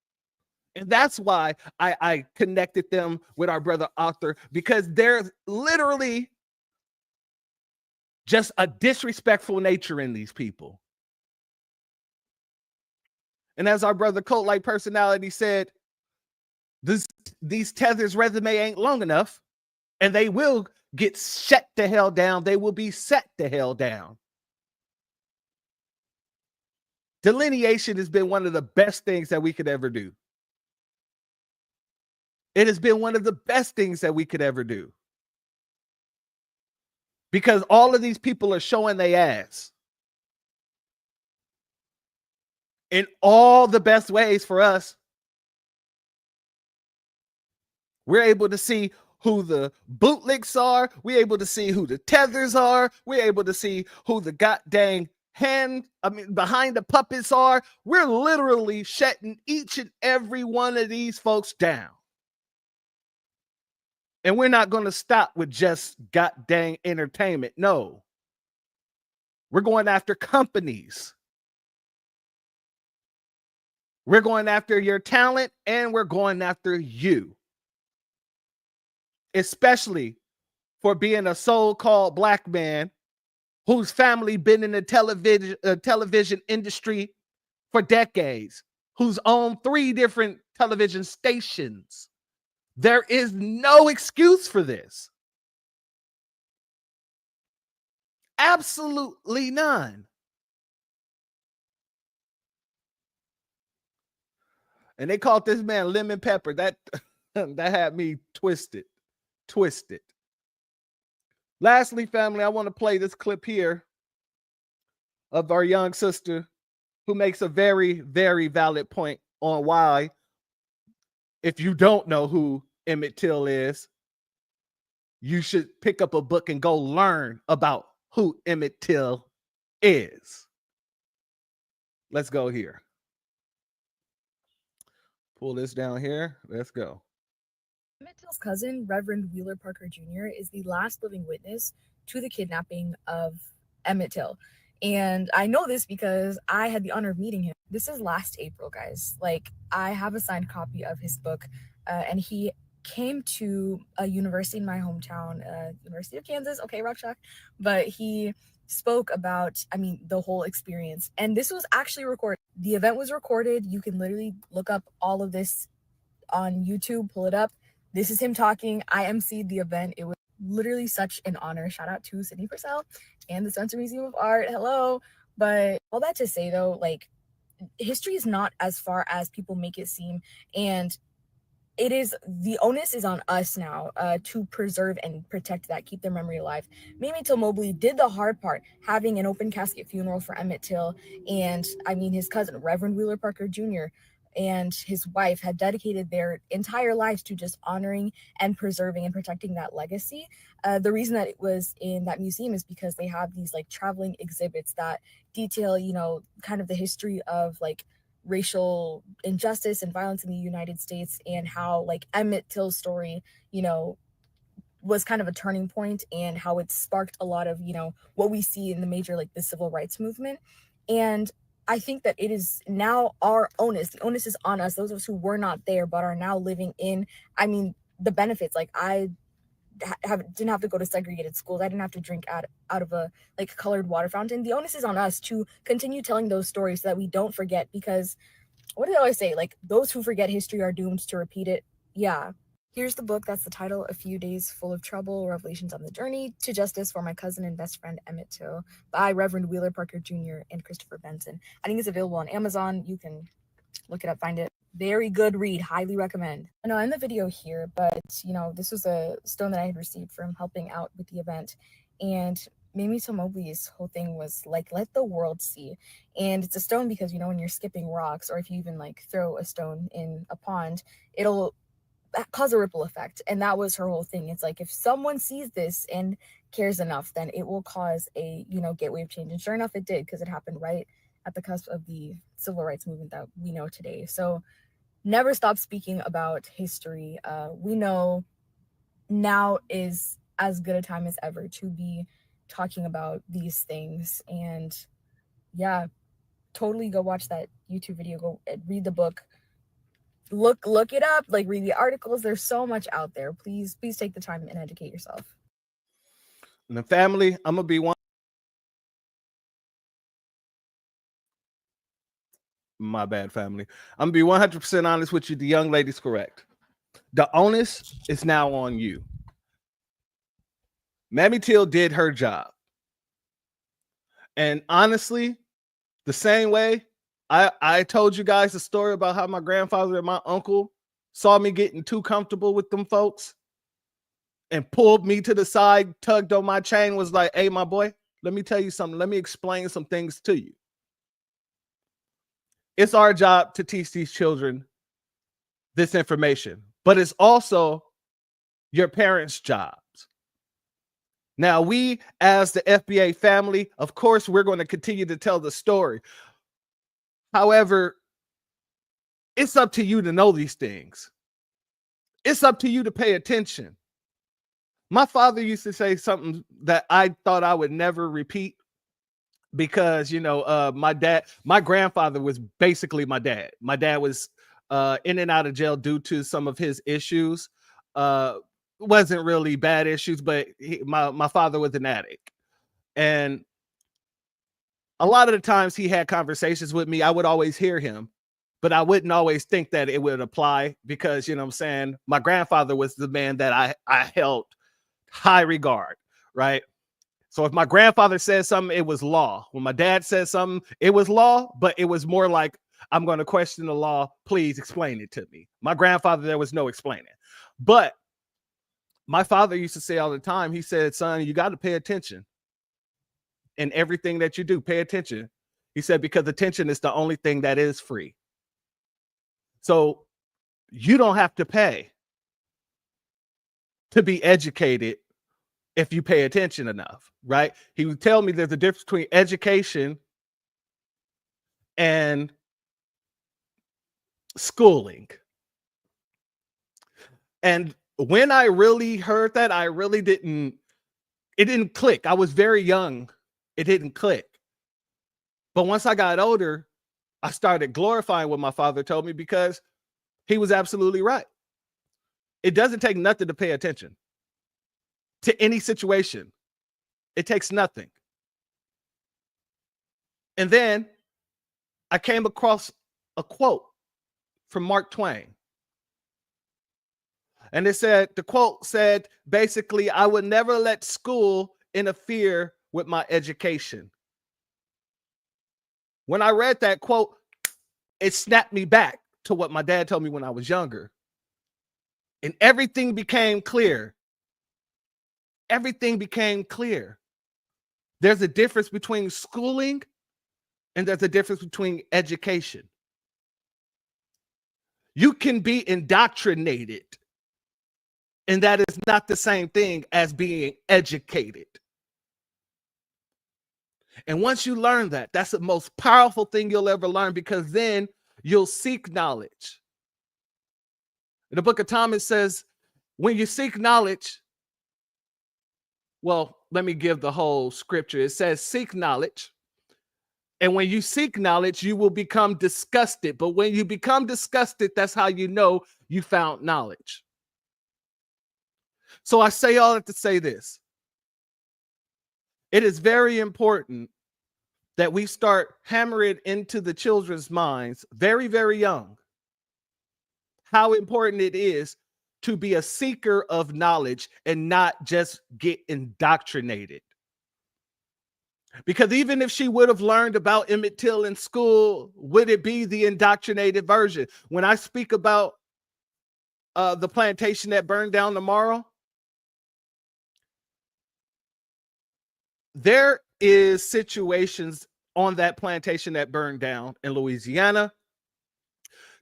And that's why I connected them with our brother Arthur, because there's literally just a disrespectful nature in these people. And as our brother Cult Like Personality said, these Tethers resume ain't long enough, and they will get shut the hell down. They will be set the hell down. Delineation has been one of the best things that we could ever do. It has been one of the best things that we could ever do. Because all of these people are showing their ass in all the best ways for us. We're able to see who the bootlicks are. We're able to see who the tethers are. We're able to see who the goddamn behind the puppets are. We're literally shutting each and every one of these folks down. And we're not going to stop with just goddamn entertainment. No. We're going after companies. We're going after your talent, and we're going after you. Especially for being a so-called black man whose family been in the television industry for decades, who's owned 3 different television stations. There is no excuse for this. Absolutely none. And they called this man Lemon Pepper. That had me twisted. Lastly, family, I want to play this clip here of our young sister who makes a very, very valid point on why, if you don't know who Emmett Till is, you should pick up a book and go learn about who Emmett Till is. Let's go here. Pull this down here. Let's go. Emmett Till's cousin, Reverend Wheeler Parker Jr., is the last living witness to the kidnapping of Emmett Till. And I know this because I had the honor of meeting him. This is last April, guys. Like, I have a signed copy of his book, and he came to a university in my hometown, University of Kansas. Okay, Rock Shock. But he spoke about, the whole experience. And this was actually recorded. The event was recorded. You can literally look up all of this on YouTube, pull it up. This is him talking. I emceed the event. It was literally such an honor. Shout out to Sydney Purcell and the Spencer Museum of Art. Hello. But all that to say, though, like, history is not as far as people make it seem. And the onus is on us now to preserve and protect that, keep their memory alive. Mamie Till Mobley did the hard part, having an open casket funeral for Emmett Till. And his cousin, Reverend Wheeler Parker Jr., and his wife had dedicated their entire lives to just honoring and preserving and protecting that legacy. The reason that it was in that museum is because they have these like traveling exhibits that detail, kind of the history of like racial injustice and violence in the United States, and how like Emmett Till's story, was kind of a turning point, and how it sparked a lot of, what we see in the major, like the civil rights movement. And I think that it is now our onus. The onus is on us, those of us who were not there but are now living in, the benefits. Like, I didn't have to go to segregated schools. I didn't have to drink out of a like colored water fountain. The onus is on us to continue telling those stories so that we don't forget, because what do they always say? Like, those who forget history are doomed to repeat it. Yeah. Here's the book. That's the title: A Few Days Full of Trouble, Revelations on the Journey to Justice for My Cousin and Best Friend Emmett Till, by Reverend Wheeler Parker Jr. and Christopher Benson. I think it's available on Amazon. You can look it up, find it. Very good read. Highly recommend. I know I'm in the video here, but, this was a stone that I had received from helping out with the event. And Mamie Till Mobley's whole thing was like, let the world see. And it's a stone because, when you're skipping rocks, or if you even like throw a stone in a pond, it'll cause a ripple effect. And that was her whole thing. It's like, if someone sees this and cares enough, then it will cause a gateway of change. And sure enough, it did, because it happened right at the cusp of the civil rights movement that we know today. So never stop speaking about history. We know now is as good a time as ever to be talking about these things. And yeah, totally go watch that YouTube video, go read the book. look it up, like read the articles. There's so much out there. Please take the time and educate yourself. And the family, I'm gonna be one. My bad, family. I'm gonna be 100% honest with you. The young lady's correct. The onus is now on you. Mammy Till did her job. And honestly, the same way I told you guys the story about how my grandfather and my uncle saw me getting too comfortable with them folks and pulled me to the side, tugged on my chain, was like, hey, my boy, let me tell you something. Let me explain some things to you. It's our job to teach these children this information, but it's also your parents' jobs. Now, we as the FBA family, of course, we're going to continue to tell the story. However, it's up to you to know these things. It's up to you to pay attention. My father used to say something that I thought I would never repeat because, my grandfather was basically my dad. My dad was in and out of jail due to some of his issues. Wasn't really bad issues, but my father was an addict. And a lot of the times he had conversations with me, I would always hear him, but I wouldn't always think that it would apply because, you know what I'm saying, my grandfather was the man that I held high regard, right? So if my grandfather said something, it was law. When my dad said something, it was law, but it was more like, I'm going to question the law. Please explain it to me. My grandfather, there was no explaining. But my father used to say all the time, he said, son, you got to pay attention in everything that you do. Pay attention. He said, because attention is the only thing that is free. So you don't have to pay to be educated if you pay attention enough, right? He would tell me there's a difference between education and schooling. And when I really heard that, it didn't click. I was very young. It didn't click. But once I got older, I started glorifying what my father told me because he was absolutely right. It doesn't take nothing to pay attention to any situation. It takes nothing. And then I came across a quote from Mark Twain. And the quote said, basically, I would never let school interfere with my education. When I read that quote, it snapped me back to what my dad told me when I was younger. And everything became clear. Everything became clear. There's a difference between schooling and there's a difference between education. You can be indoctrinated, and that is not the same thing as being educated. And once you learn that, that's the most powerful thing you'll ever learn, because then you'll seek knowledge. In the book of Thomas says, when you seek knowledge, well, let me give the whole scripture. It says, seek knowledge. And when you seek knowledge, you will become disgusted. But when you become disgusted, that's how you know you found knowledge. So I say all that to say this. It is very important that we start hammering into the children's minds very, very young how important it is to be a seeker of knowledge and not just get indoctrinated. Because even if she would have learned about Emmett Till in school, would it be the indoctrinated version? When I speak about the plantation that burned down tomorrow, there is situations on that plantation that burned down in Louisiana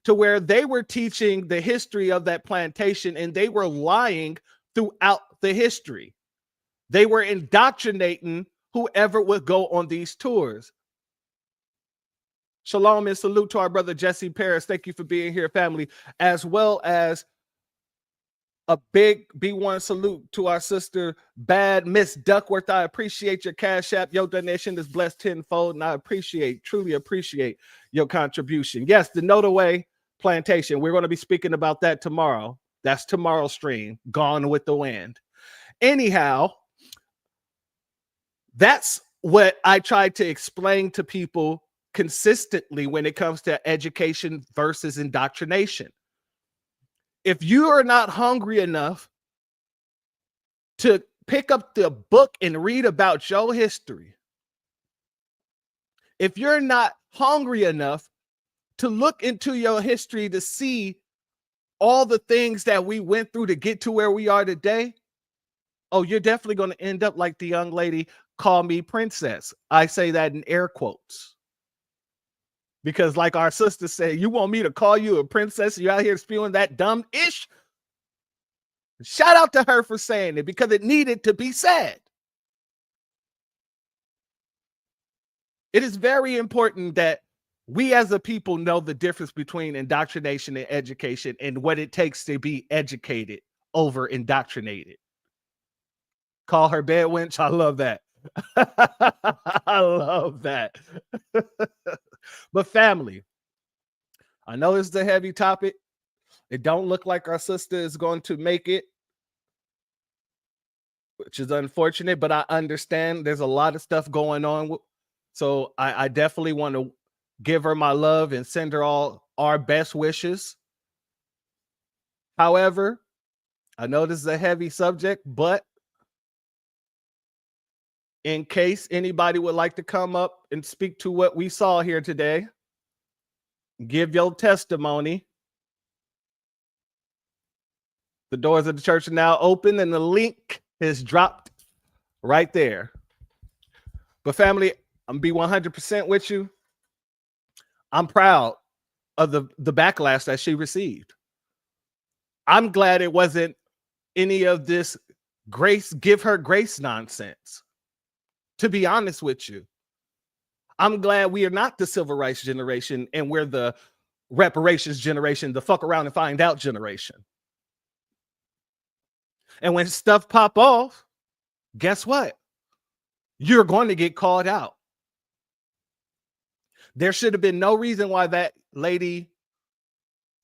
to where they were teaching the history of that plantation and they were lying throughout the history. They were indoctrinating whoever would go on these tours. Shalom and salute to our brother Jesse Paris. Thank you for being here, family, as well as a big B1 salute to our sister Bad Miss Duckworth. I appreciate your Cash App. Your donation is blessed tenfold, and I truly appreciate your contribution. Yes, the Notaway plantation. We're going to be speaking about that tomorrow. That's tomorrow's stream, Gone with the Wind. Anyhow, that's what I try to explain to people consistently when it comes to education versus indoctrination. If you are not hungry enough to pick up the book and read about your history, if you're not hungry enough to look into your history to see all the things that we went through to get to where we are today, oh, you're definitely going to end up like the young lady, call me princess. I say that in air quotes. Because like our sister said, you want me to call you a princess? You out here spewing that dumb ish? Shout out to her for saying it, because it needed to be said. It is very important that we as a people know the difference between indoctrination and education, and what it takes to be educated over indoctrinated. Call her bed wench. I love that. I love that. But family, I know it's a heavy topic. It don't look like our sister is going to make it, which is unfortunate, but I understand there's a lot of stuff going on. So I definitely want to give her my love and send her all our best wishes. However, I know this is a heavy subject, but in case anybody would like to come up and speak to what we saw here today, give your testimony. The doors of the church are now open, and the link is dropped right there. But family, I'm be 100% with you. I'm proud of the backlash that she received. I'm glad it wasn't any of this grace, give her grace nonsense. To be honest with you, I'm glad we are not the civil rights generation and we're the reparations generation, the fuck around and find out generation. And when stuff pop off, guess what? You're going to get called out. There should have been no reason why that lady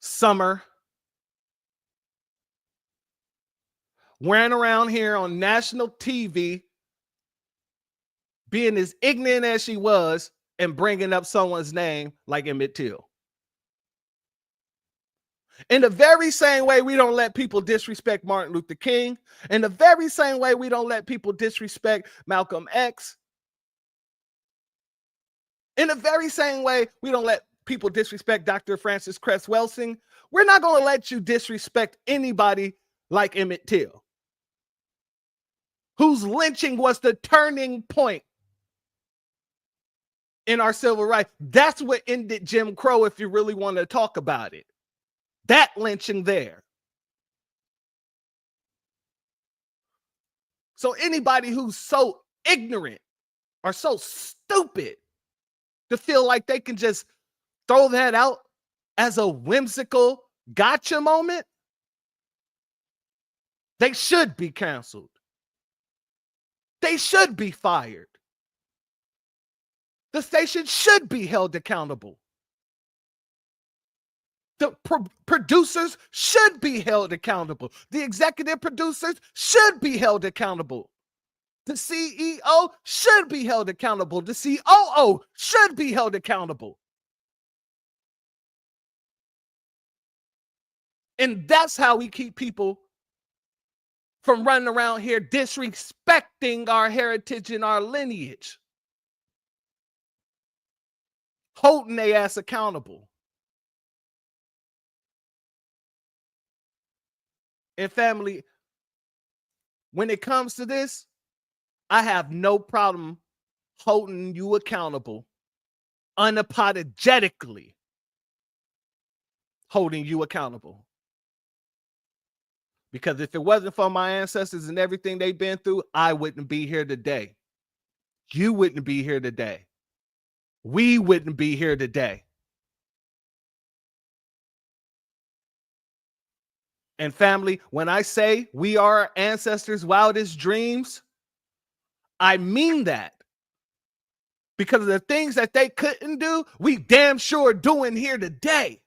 Summer ran around here on national TV being as ignorant as she was and bringing up someone's name like Emmett Till. In the very same way we don't let people disrespect Martin Luther King, in the very same way we don't let people disrespect Malcolm X, in the very same way we don't let people disrespect Dr. Francis Cress Welsing, we're not going to let you disrespect anybody like Emmett Till, whose lynching was the turning point in our civil rights. That's what ended Jim Crow, if you really want to talk about it. That lynching there. So anybody who's so ignorant or so stupid to feel like they can just throw that out as a whimsical gotcha moment, they should be canceled. They should be fired. The station should be held accountable. The producers should be held accountable. The executive producers should be held accountable. The CEO should be held accountable. The COO should be held accountable. And that's how we keep people from running around here disrespecting our heritage and our lineage. Holding their ass accountable. And family, when it comes to this, I have no problem holding you accountable, unapologetically holding you accountable. Because if it wasn't for my ancestors and everything they've been through, I wouldn't be here today. You wouldn't be here today. We wouldn't be here today. And family, when I say we are our ancestors' wildest dreams, I mean that. Because of the things that they couldn't do, we damn sure doing here today.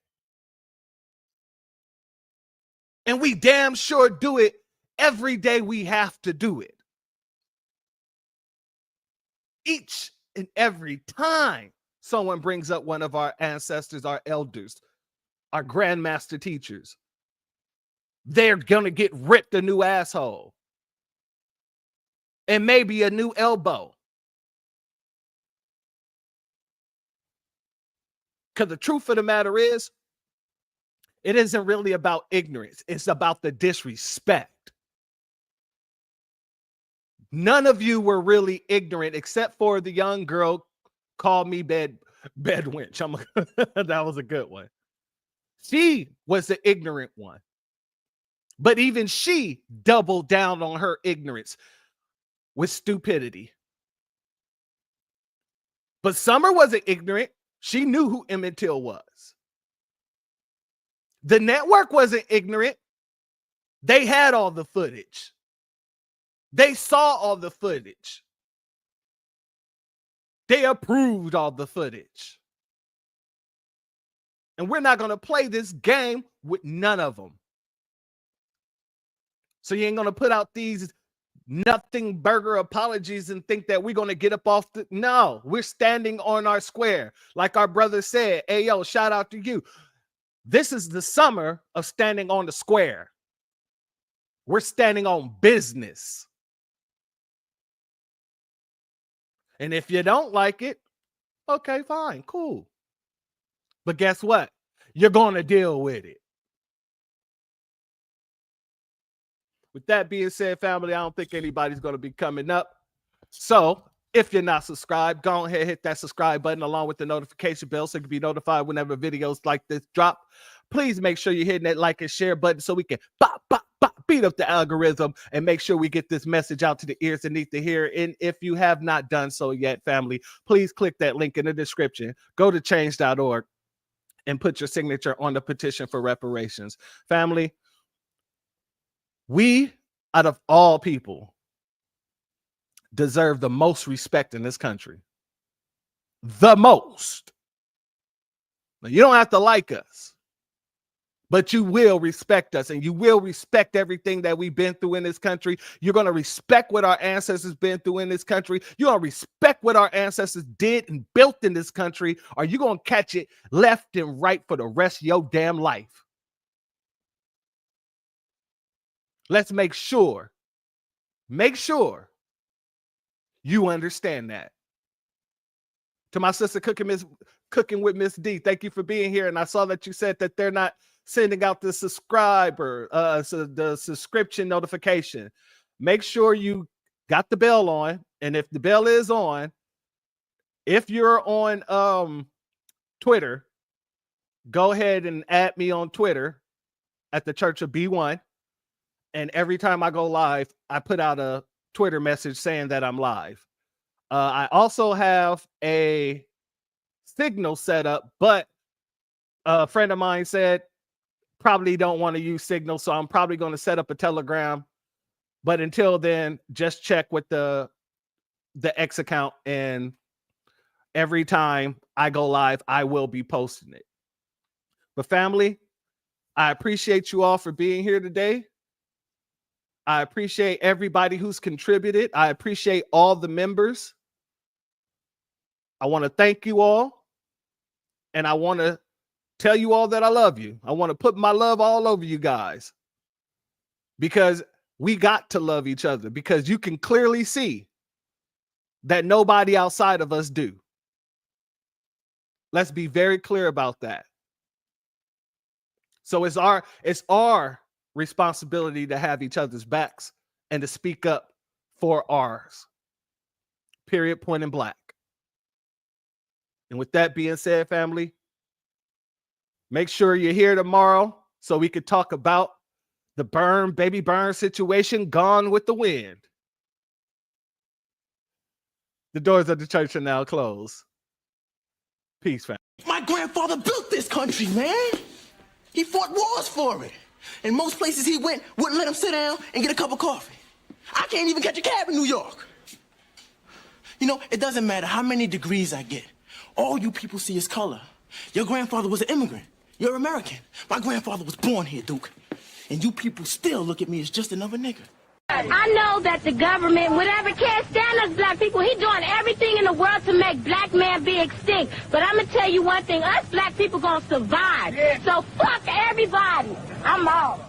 And we damn sure do it every day we have to do it. Each and every time someone brings up one of our ancestors, our elders, our grandmaster teachers, they're going to get ripped a new asshole and maybe a new elbow. Because the truth of the matter is, it isn't really about ignorance. It's about the disrespect. None of you were really ignorant except for the young girl called me bed wench. That was a good one. She was the ignorant one. But even she doubled down on her ignorance with stupidity. But Summer wasn't ignorant. She knew who Emmett Till was. The network wasn't ignorant. They had all the footage. They saw all the footage. They approved all the footage. And we're not going to play this game with none of them. So you ain't going to put out these nothing burger apologies and think that we're going to get up off the... No, we're standing on our square. Like our brother said, hey, yo, shout out to you. This is the summer of standing on the square. We're standing on business. And if you don't like it, okay, fine, cool. But guess what? You're going to deal with it. With that being said, family, I don't think anybody's going to be coming up. So if you're not subscribed, go ahead and hit that subscribe button along with the notification bell so you can be notified whenever videos like this drop. Please make sure you're hitting that like and share button so we can beat up the algorithm and make sure we get this message out to the ears that need to hear. And if you have not done so yet, family, please click that link in the description. Go to change.org and put your signature on the petition for reparations. Family, we, out of all people, deserve the most respect in this country. The most. Now, you don't have to like us, but you will respect us, and you will respect everything that we've been through in this country. You're going to respect what our ancestors been through in this country. You're going to respect what our ancestors did and built in this country, or you're going to catch it left and right for the rest of your damn life. Let's make sure you understand that. To my sister Cooking with Miss D, thank you for being here. And I saw that you said that they're not sending out the the subscription notification. Make sure you got the bell on. And if the bell is on, if you're on Twitter, go ahead and add me on Twitter at the Church of B1. And every time I go live, I put out a Twitter message saying that I'm live. I also have a Signal set up, but a friend of mine said probably don't want to use Signal, so I'm probably going to set up a Telegram. But until then, just check with the X account, and every time I go live, I will be posting it. But family, I appreciate you all for being here today. I appreciate everybody who's contributed. I appreciate all the members. I want to thank you all. And I want to tell you all that I love you. I want to put my love all over you guys. Because we got to love each other. Because you can clearly see that nobody outside of us do. Let's be very clear about that. So it's our responsibility to have each other's backs and to speak up for ours. Period, point in black. And with that being said, family, make sure you're here tomorrow so we can talk about the baby burn situation, Gone with the Wind. The doors of the church are now closed. Peace, family. My grandfather built this country, man. He fought wars for it. And most places he went wouldn't let him sit down and get a cup of coffee. I can't even catch a cab in New York. You know, it doesn't matter how many degrees I get. All you people see is color. Your grandfather was an immigrant. You're American. My grandfather was born here, Duke. And you people still look at me as just another nigga. I know that the government, whatever, can't stand us black people. He's doing everything in the world to make black man be extinct. But I'm going to tell you one thing. Us black people going to survive. So fuck everybody. I'm out.